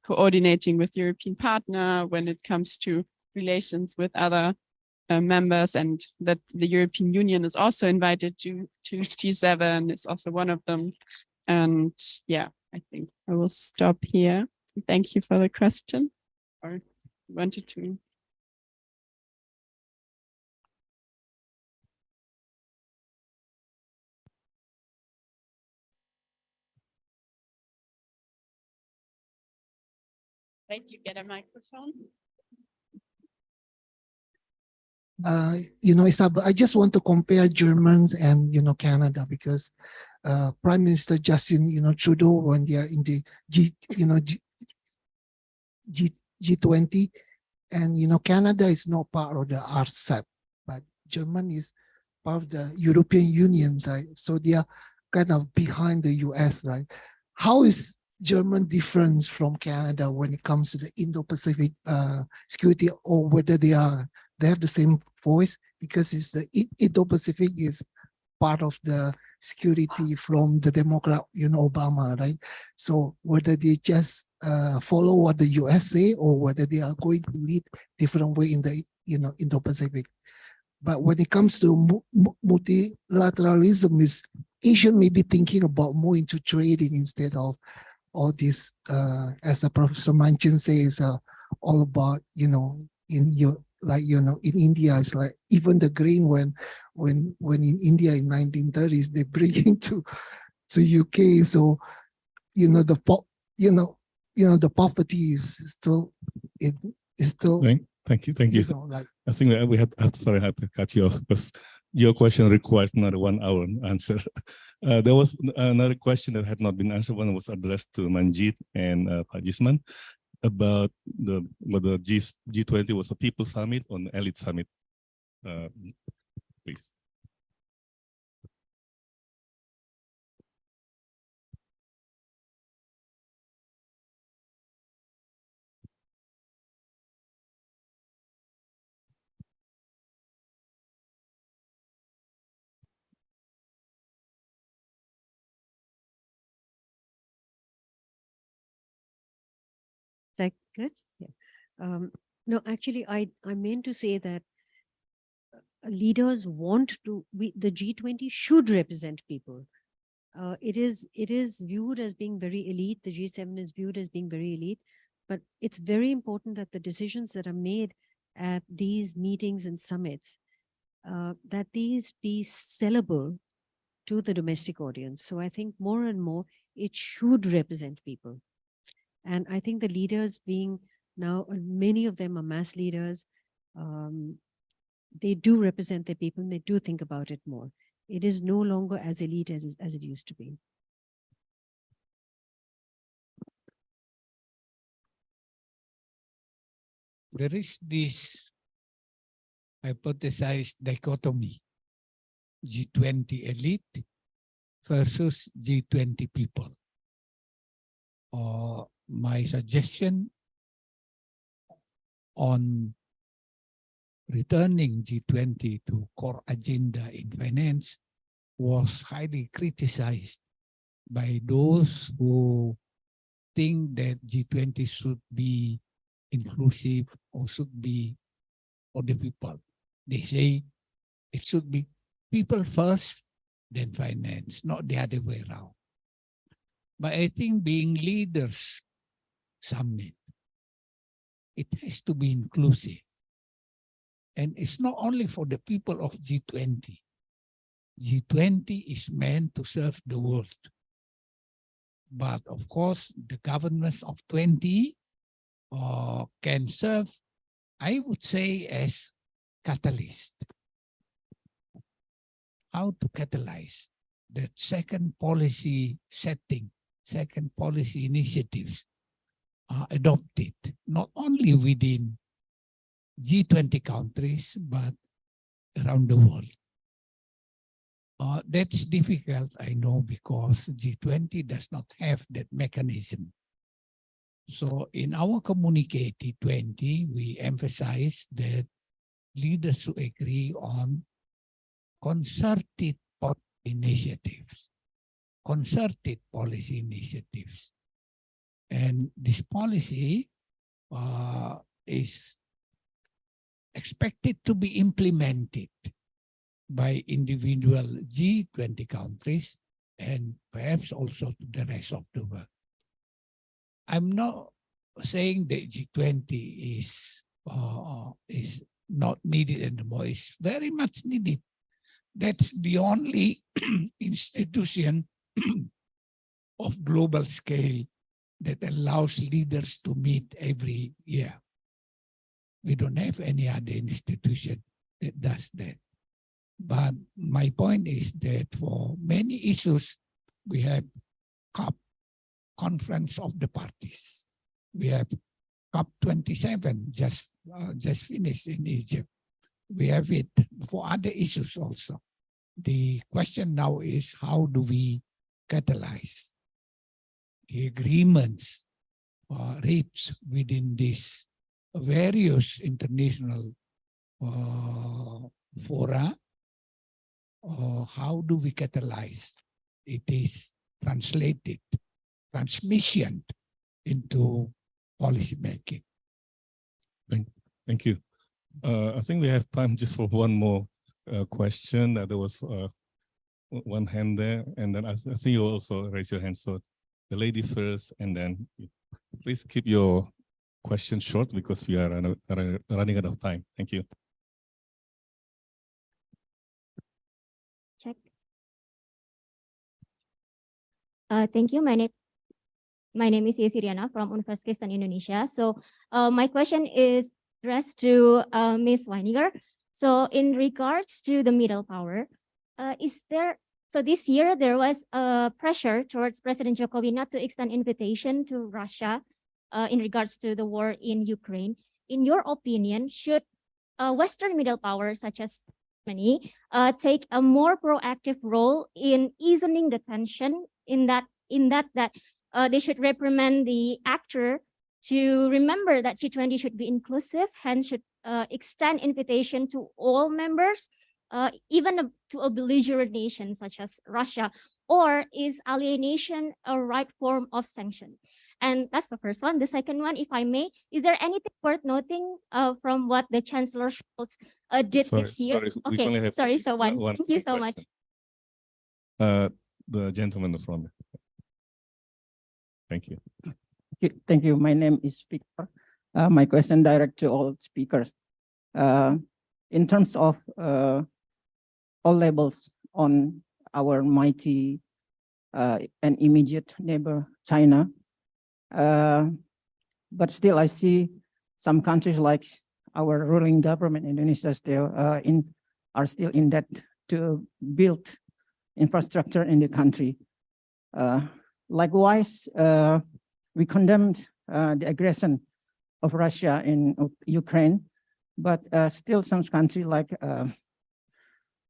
coordinating with European partner when it comes to relations with other members, and that the European Union is also invited to G7 is also one of them. And yeah, I think I will stop here. Thank you for the question. Or wanted to. Thank you. Get a microphone. Isabel, I just want to compare Germans and, Canada, because Prime Minister Justin, Trudeau, when they are in the G20, and, Canada is not part of the RCEP, but Germany is part of the European Union, right? So they are kind of behind the US, right? How is German different from Canada when it comes to the Indo-Pacific security, or whether they have the same voice, because it's the Indo-Pacific is part of the security from the Democrat, Obama, right? So whether they just follow what the US say, or whether they are going to lead different way in the Indo-Pacific. But when it comes to multilateralism, is Asia may be thinking about more into trading instead of all this, as Professor Manjeet says, all about, in India, it's like even the grain when in India in 1930s, they bring into UK. So, the poverty is still, Thank you. I think that we have to cut you off because your question requires another 1 hour answer. There was another question that had not been answered. One was addressed to Manjeet and Djisman about whether G20 was a people summit or an elite summit. Please. Is that good? Yeah. No, actually, I meant to say that leaders want to, the G20 should represent people. It is viewed as being very elite. The G7 is viewed as being very elite, but it's very important that the decisions that are made at these meetings and summits, that these be sellable to the domestic audience. So I think more and more it should represent people. And I think the leaders being now, many of them are mass leaders, they do represent their people and they do think about it more. It is no longer as elite as it used to be. There is this hypothesized dichotomy, G20 elite versus G20 people. My suggestion on returning G20 to core agenda in finance was highly criticized by those who think that G20 should be inclusive or should be for the people. They say it should be people first, then finance, not the other way around. But I think being leaders summit, it has to be inclusive. And it's not only for the people of G20. G20 is meant to serve the world. But of course, the governments of 20 can serve, I would say, as catalyst. How to catalyze that second policy setting, second policy initiatives are adopted, not only within G20 countries, but around the world. That's difficult, I know, because G20 does not have that mechanism. So in our communique T20, we emphasize that leaders should agree on concerted initiatives, concerted policy initiatives. And this policy is expected to be implemented by individual G20 countries and perhaps also to the rest of the world. I'm not saying that G20 is not needed anymore. It's very much needed. That's the only institution of global scale that allows leaders to meet every year. We don't have any other institution that does that. But my point is that for many issues, we have COP, Conference of the Parties. We have COP27 just finished in Egypt. We have it for other issues also. The question now is, how do we catalyze the agreements reached within these various international fora? How do we catalyze? It is translated, transmission into policy making. Thank you. I think we have time just for one more question. There was one hand there, and then I think you also raise your hand. So the lady first, and then please keep your question short because we are running out of time. Thank you. Check. Thank you. My name is Yesiriana from Universitas Kristen Indonesia. So my question is addressed to Ms. Weininger. So in regards to the middle power, so this year there was a pressure towards President Jokowi not to extend invitation to Russia in regards to the war in Ukraine. In your opinion, should Western middle powers such as Germany take a more proactive role in easing the tension in that they should reprimand the actor to remember that G20 should be inclusive, hence should extend invitation to all members, even to a belligerent nation such as Russia, or is alienation a right form of sanction? And that's the first one. The second one, if I may, is there anything worth noting from what the Chancellor Scholz did this year? Sorry, we only have So one. Thank you so much. the gentleman from. Thank you. Thank you. My name is Victor. My question direct to all speakers. In terms of all levels on our mighty and immediate neighbor, China, but still I see some countries like our ruling government, Indonesia, still are still in debt to build infrastructure in the country. Likewise, we condemned the aggression of Russia in Ukraine, but still some countries like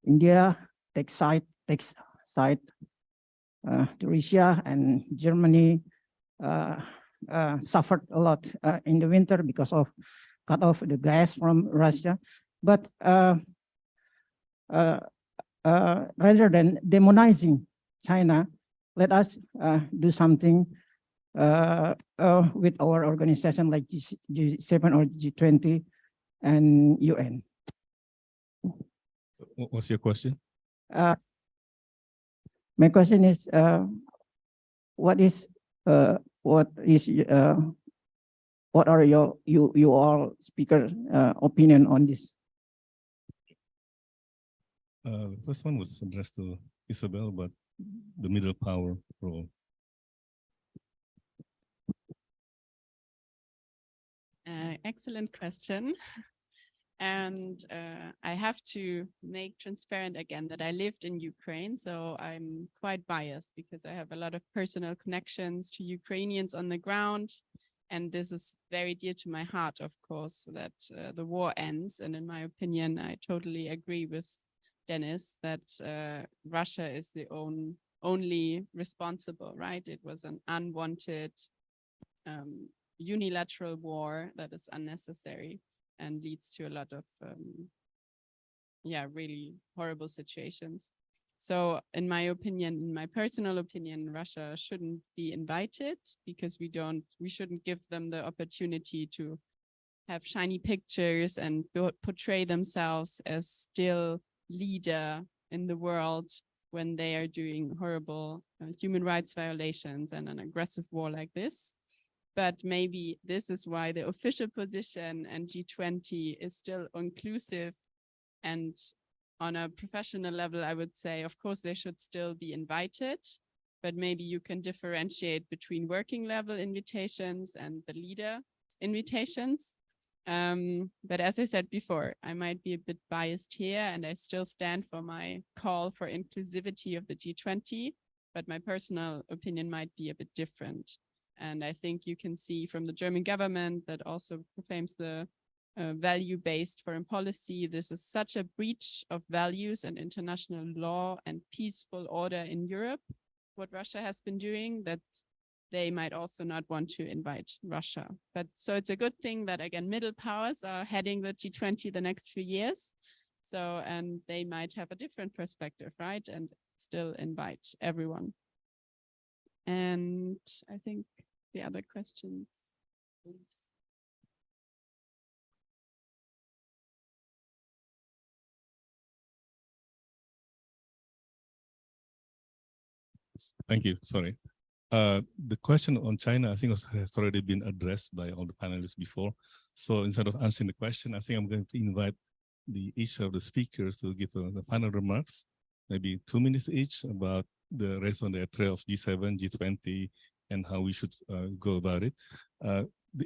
India takes side to Russia, and Germany suffered a lot in the winter because of cut off the gas from Russia. But rather than demonizing China, let us do something with our organization like G7 or G20 and UN. What's your question? My question is, what are you all speaker opinion on this? The first one was addressed to Isabel, but the middle power role. Excellent question. And I have to make transparent again that I lived in Ukraine, so I'm quite biased because I have a lot of personal connections to Ukrainians on the ground. And this is very dear to my heart, of course, that the war ends. And in my opinion, I totally agree with Dennis that Russia is the only responsible, right? It was an unwanted unilateral war that is unnecessary and leads to a lot of really horrible situations. So in my opinion, in my personal opinion, Russia shouldn't be invited because we shouldn't give them the opportunity to have shiny pictures and portray themselves as still leader in the world when they are doing horrible human rights violations and an aggressive war like this. But maybe this is why the official position and G20 is still inclusive. And on a professional level, I would say, of course, they should still be invited, but maybe you can differentiate between working level invitations and the leader invitations. But as I said before, I might be a bit biased here, and I still stand for my call for inclusivity of the G20, but my personal opinion might be a bit different. And I think you can see from the German government that also proclaims the value-based foreign policy. This is such a breach of values and international law and peaceful order in Europe, what Russia has been doing, that they might also not want to invite Russia. But so it's a good thing that, again, middle powers are heading the G20 the next few years. So, and they might have a different perspective, right? And still invite everyone. And I think the other questions, please. Thank you. Sorry. The question on China, I think, has already been addressed by all the panelists before. So instead of answering the question, I think I'm going to invite each of the speakers to give the final remarks, maybe 2 minutes each, about the raison d'etre of G7, G20, and how we should go about it.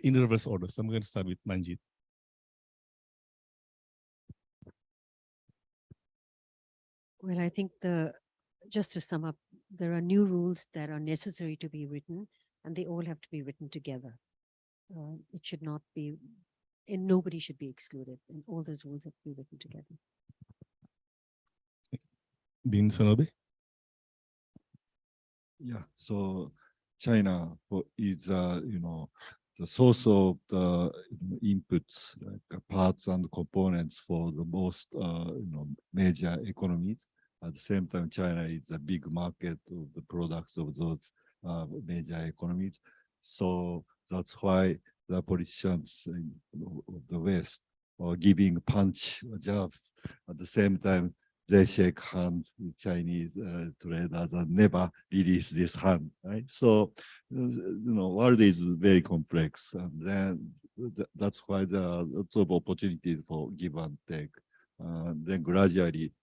In the reverse order. So I'm going to start with Manjeet. Well, I think just to sum up, there are new rules that are necessary to be written, and they all have to be written together. It should not be, and nobody should be excluded, and all those rules have to be written together. Dean Sonobe? Yeah, so China is, the source of the inputs, like parts and components for the most, major economies. At the same time, China is a big market of the products of those major economies. So that's why the politicians of the West are giving punch jobs. At the same time, they shake hands with Chinese traders and never release this hand, right? So, world is very complex, and then that's why there are lots of opportunities for give and take. Then gradually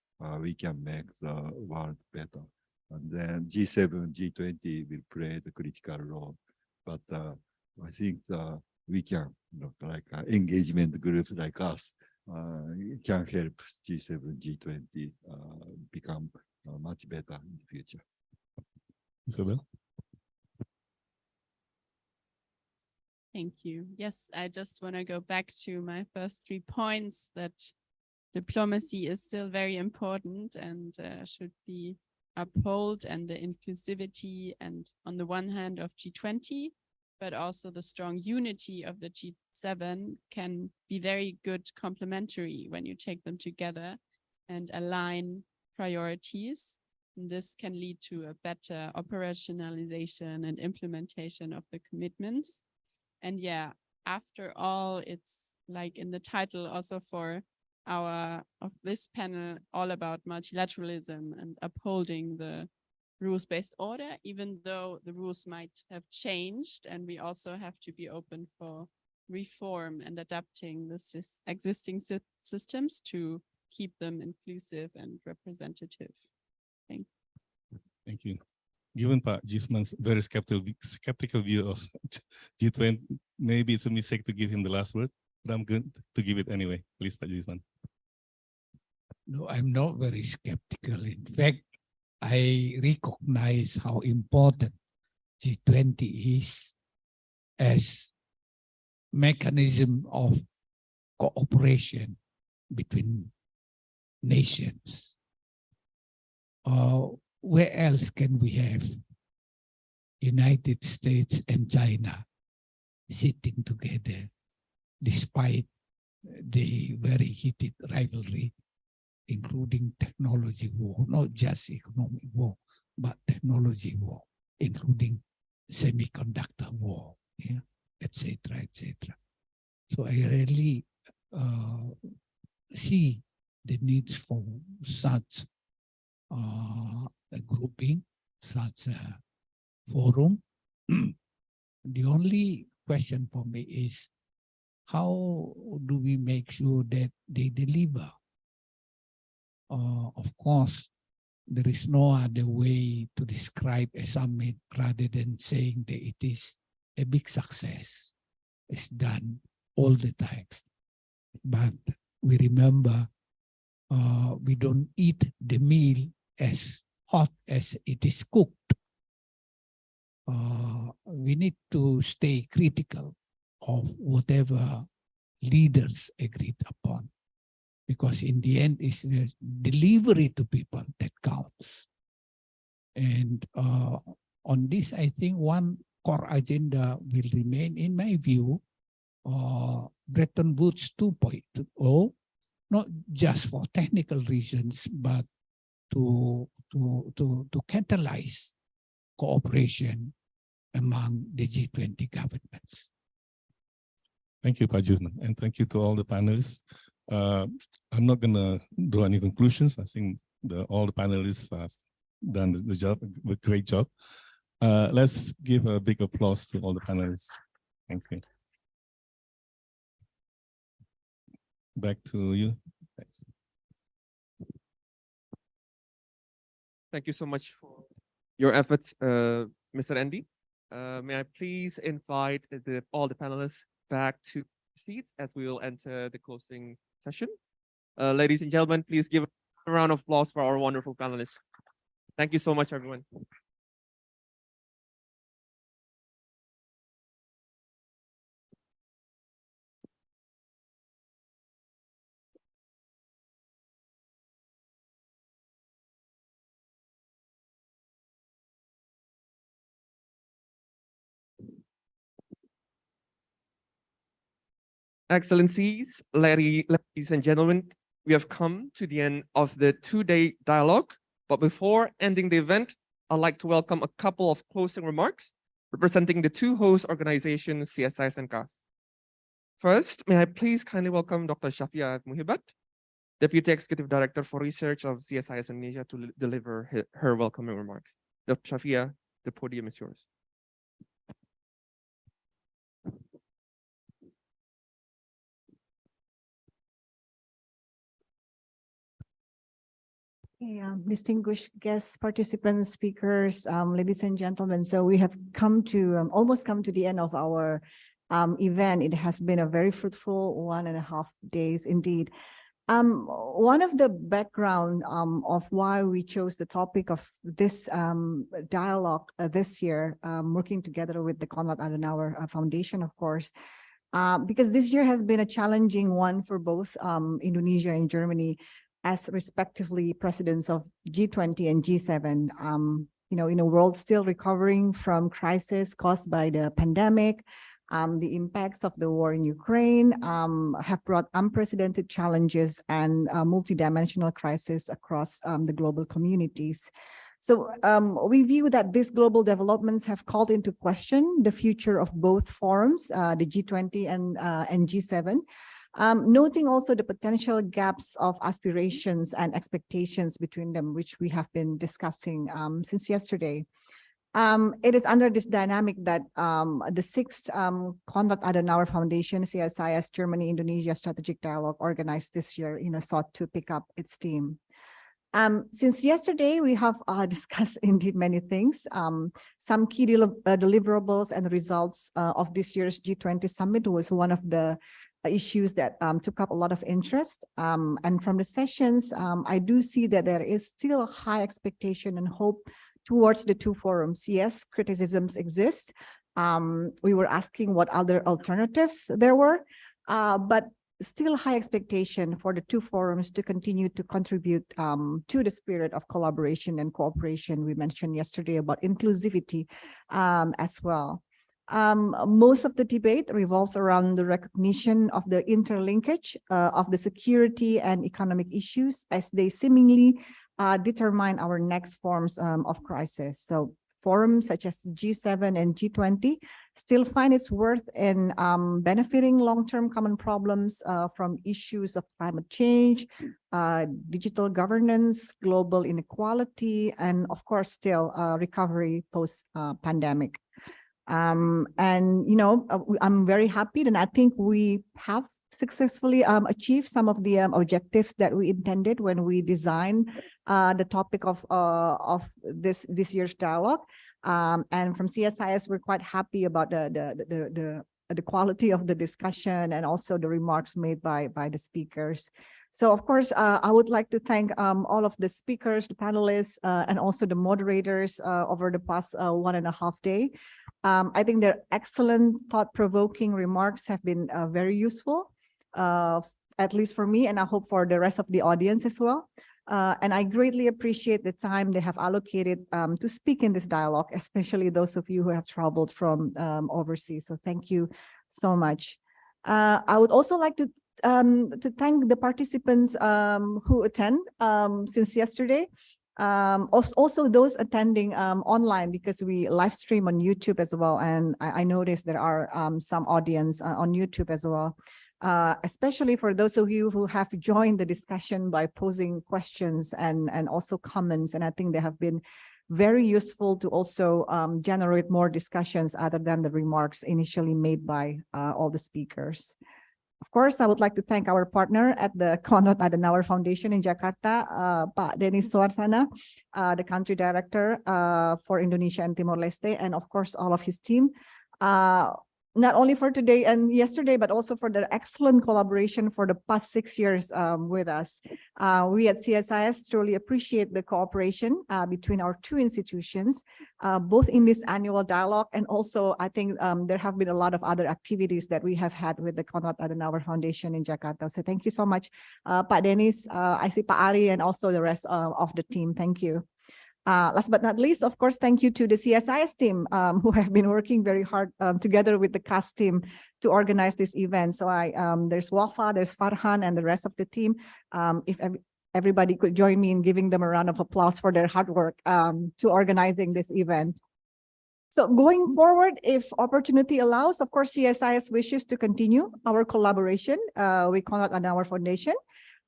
we can make the world better. And then G7, G20 will play the critical role. But I think we can, like engagement groups like us, can help G7, G20 become much better in the future. Isabel? Thank you. Yes, I just want to go back to my first 3 points that diplomacy is still very important and should be upheld, and the inclusivity and on the one hand of G20, but also the strong unity of the G7 can be very good complementary when you take them together and align priorities. And this can lead to a better operationalization and implementation of the commitments. And yeah, after all, it's like in the title also for of this panel, all about multilateralism and upholding the rules-based order, even though the rules might have changed, and we also have to be open for reform and adapting the existing systems to keep them inclusive and representative. Thank you. Thank you. Given Pak Djisman's very skeptical view of G20, maybe it's a mistake to give him the last word, but I'm going to give it anyway. Please, Pak Djisman. No, I'm not very skeptical. In fact, I recognize how important G20 is as mechanism of cooperation between nations. Where else can we have United States and China sitting together despite the very heated rivalry, including technology war, not just economic war, but technology war, including semiconductor war, yeah, etc., etc. So I really see the needs for such a grouping, such a forum. The only question for me is, how do we make sure that they deliver? Of course, there is no other way to describe a summit rather than saying that it is a big success. It's done all the time. But we remember we don't eat the meal as hot as it is cooked. We need to stay critical of whatever leaders agreed upon, because in the end it's the delivery to people that counts. And on this, I think one core agenda will remain, in my view, Bretton Woods 2.0, not just for technical reasons, but to catalyze cooperation among the G20 governments. Thank you, Pak Djisman, and thank you to all the panelists. I'm not going to draw any conclusions. I think all the panelists have done the job, a great job. Let's give a big applause to all the panelists. Thank you. Back to you. Thanks. Thank you so much for your efforts, Mr. Endy. May I please invite all the panelists back to seats as we will enter the closing session. Ladies and gentlemen, please give a round of applause for our wonderful panelists. Thank you so much, everyone. Excellencies, ladies and gentlemen, we have come to the end of the two-day dialogue. But before ending the event, I'd like to welcome a couple of closing remarks representing the two host organizations, CSIS and KAS. First, may I please kindly welcome Dr. Shafia Muhibat, Deputy Executive Director for Research of CSIS Indonesia, to deliver her welcoming remarks. Dr. Shafia, the podium is yours. Distinguished guests, participants, speakers, ladies and gentlemen. So we have come to almost come to the end of our event. It has been a very fruitful 1.5 days indeed. One of the background of why we chose the topic of this dialogue this year, working together with the Konrad-Adenauer Foundation, of course, because this year has been a challenging one for both Indonesia and Germany, as respectively presidents of G20 and G7, in a world still recovering from crisis caused by the pandemic. The impacts of the war in Ukraine have brought unprecedented challenges and multidimensional crisis across the global communities. So we view that these global developments have called into question the future of both forums, the G20 and G7. Noting also the potential gaps of aspirations and expectations between them, which we have been discussing since yesterday. It is under this dynamic that the 6th Konrad-Adenauer Foundation, CSIS Germany-Indonesia Strategic Dialogue, organized this year, sought to pick up its theme. Since yesterday, we have discussed indeed many things. Some key deliverables and results of this year's G20 summit was one of the issues that took up a lot of interest. And from the sessions, I do see that there is still a high expectation and hope towards the two forums. Yes, criticisms exist. We were asking what other alternatives there were, but still high expectation for the two forums to continue to contribute to the spirit of collaboration and cooperation. We mentioned yesterday about inclusivity as well. Most of the debate revolves around the recognition of the interlinkage of the security and economic issues as they seemingly determine our next forms of crisis. So forums such as G7 and G20 still find its worth in benefiting long-term common problems from issues of climate change, digital governance, global inequality, and of course still recovery post-pandemic. I'm very happy, and I think we have successfully achieved some of the objectives that we intended when we designed the topic of this year's dialogue. And from CSIS, we're quite happy about the quality of the discussion and also the remarks made by the speakers. So, of course, I would like to thank all of the speakers, the panelists, and also the moderators over the past 1.5 days. I think their excellent, thought-provoking remarks have been very useful, at least for me, and I hope for the rest of the audience as well. And I greatly appreciate the time they have allocated to speak in this dialogue, especially those of you who have traveled from overseas. So thank you so much. I would also like to thank the participants who attend since yesterday. Also those attending online, because we live stream on YouTube as well. And I noticed there are some audience on YouTube as well. Especially for those of you who have joined the discussion by posing questions and also comments. And I think they have been very useful to also generate more discussions other than the remarks initially made by all the speakers. Of course, I would like to thank our partner at the Konrad-Adenauer Foundation in Jakarta, Pak Dennis Suarsana, the country director for Indonesia and Timor-Leste, and of course, all of his team. Not only for today and yesterday, but also for the excellent collaboration for the past 6 years with us. We at CSIS truly appreciate the cooperation between our two institutions, both in this annual dialogue, and also I think there have been a lot of other activities that we have had with the Konrad-Adenauer Foundation in Jakarta. So thank you so much, Pak Dennis, I see Pak Ari, and also the rest of the team. Thank you. Last but not least, of course, thank you to the CSIS team who have been working very hard together with the KAS team to organize this event. So there's Wafa, there's Farhan, and the rest of the team. If everybody could join me in giving them a round of applause for their hard work to organizing this event. So going forward, if opportunity allows, of course, CSIS wishes to continue our collaboration with Konrad-Adenauer Foundation.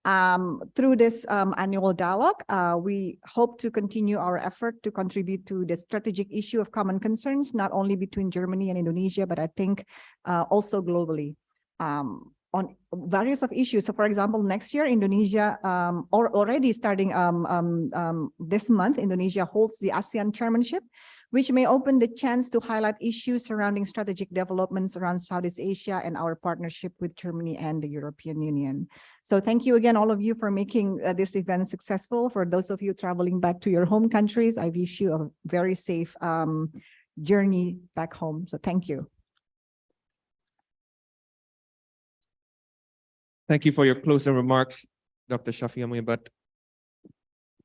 Through this annual dialogue, we hope to continue our effort to contribute to the strategic issue of common concerns, not only between Germany and Indonesia, but I think also globally on various of issues. So for example, next year, Indonesia, or already starting this month, Indonesia holds the ASEAN chairmanship, which may open the chance to highlight issues surrounding strategic developments around Southeast Asia and our partnership with Germany and the European Union. So thank you again, all of you, for making this event successful. For those of you traveling back to your home countries, I wish you a very safe journey back home. So thank you. Thank you for your closing remarks, Dr. Shafia Muhammad.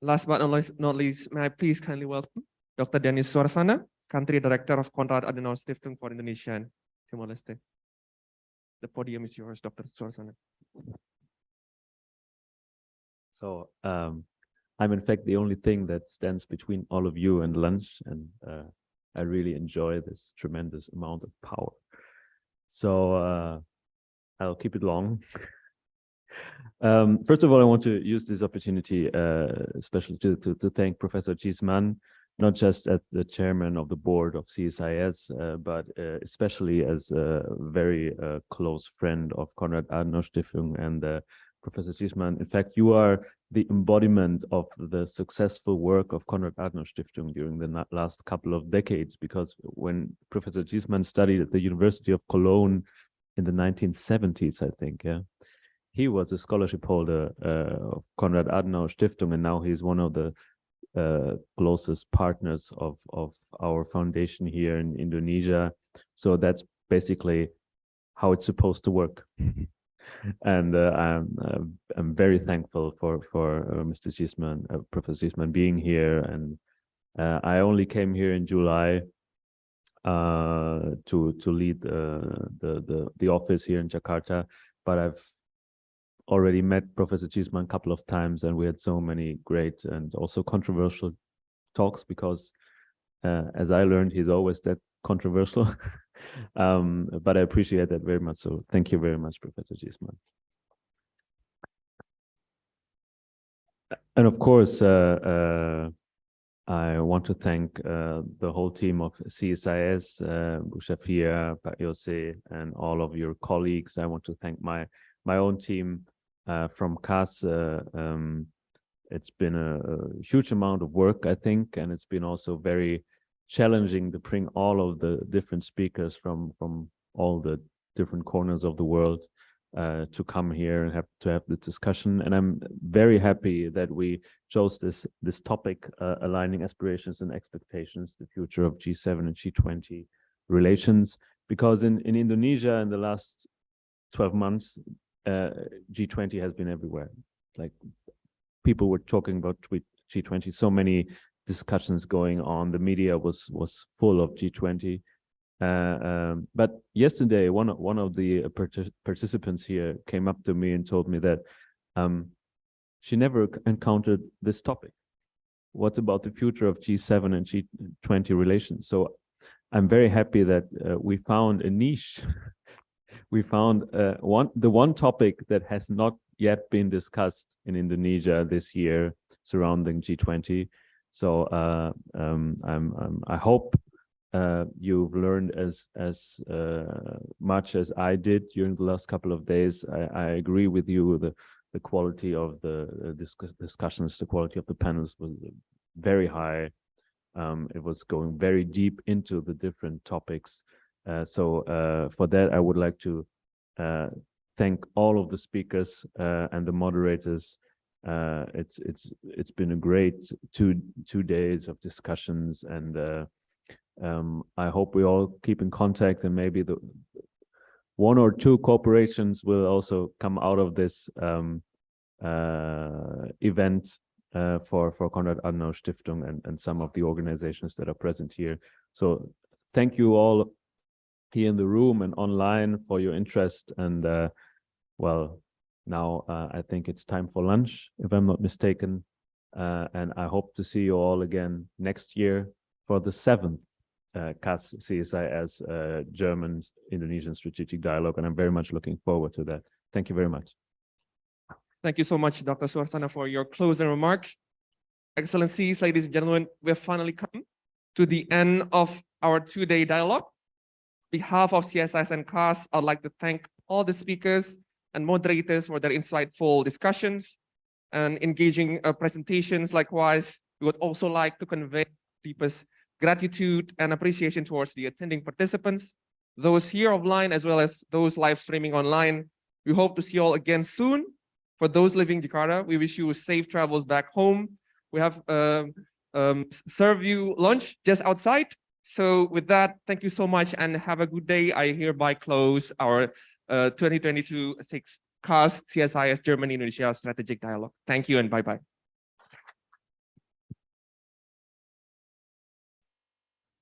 Last but not least, may I please kindly welcome Dr. Dennis Suarsana, Country Director of Konrad-Adenauer-Stiftung for Indonesia and Timor-Leste. The podium is yours, Dr. Suarsana. So I'm in fact the only thing that stands between all of you and lunch, and I really enjoy this tremendous amount of power. So I'll keep it long. First of all, I want to use this opportunity especially to thank Professor Djisman, not just as the chairman of the board of CSIS, but especially as a very close friend of Konrad-Adenauer-Stiftung and Professor Djisman. In fact, you are the embodiment of the successful work of Konrad-Adenauer-Stiftung during the last couple of decades, because when Professor Djisman studied at the University of Cologne in the 1970s, I think, yeah, he was a scholarship holder of Konrad-Adenauer-Stiftung, and now he's one of the closest partners of our foundation here in Indonesia. So that's basically how it's supposed to work. And I'm very thankful for Mr. Djisman, Professor Djisman, being here. And I only came here in July to lead the office here in Jakarta, but I've already met Professor Djisman a couple of times, and we had so many great and also controversial talks, because as I learned, he's always that controversial. But I appreciate that very much. So thank you very much, Professor Djisman. And of course, I want to thank the whole team of CSIS, Shafia, Pak Yose, and all of your colleagues. I want to thank my own team from KAS. It's been a huge amount of work, I think, and it's been also very challenging to bring all of the different speakers from all the different corners of the world to come here and have the discussion. And I'm very happy that we chose this topic, aligning aspirations and expectations, the future of G7 and G20 relations, because in Indonesia in the last 12 months, G20 has been everywhere. Like, people were talking about G20, so many discussions going on. The media was full of G20. But yesterday, one of the participants here came up to me and told me that she never encountered this topic. What about the future of G7 and G20 relations? So I'm very happy that we found a niche. We found the one topic that has not yet been discussed in Indonesia this year surrounding G20. So I hope you've learned as much as I did during the last couple of days. I agree with you. The quality of the discussions, the quality of the panels was very high. It was going very deep into the different topics. So for that, I would like to thank all of the speakers and the moderators. It's been a great two days of discussions, and I hope we all keep in contact, and maybe the one or two cooperations will also come out of this event for Konrad-Adenauer-Stiftung and some of the organizations that are present here. So thank you all here in the room and online for your interest. And well, now I think it's time for lunch, if I'm not mistaken. And I hope to see you all again next year for the 7th KAS-CSIS German-Indonesian Strategic Dialogue. And I'm very much looking forward to that. Thank you very much. Thank you so much, Dr. Suarsana, for your closing remarks. Excellencies, ladies and gentlemen, we have finally come to the end of our two-day dialogue. On behalf of CSIS and KAS, I'd like to thank all the speakers and moderators for their insightful discussions and engaging presentations. Likewise, we would also like to convey deepest gratitude and appreciation towards the attending participants, those here offline as well as those live streaming online. We hope to see you all again soon. For those living in Jakarta, we wish you safe travels back home. We have served you lunch just outside. So with that, thank you so much and have a good day. I hereby close our 2022 6th KAS-CSIS Germany-Indonesia Strategic Dialogue. Thank you and bye-bye.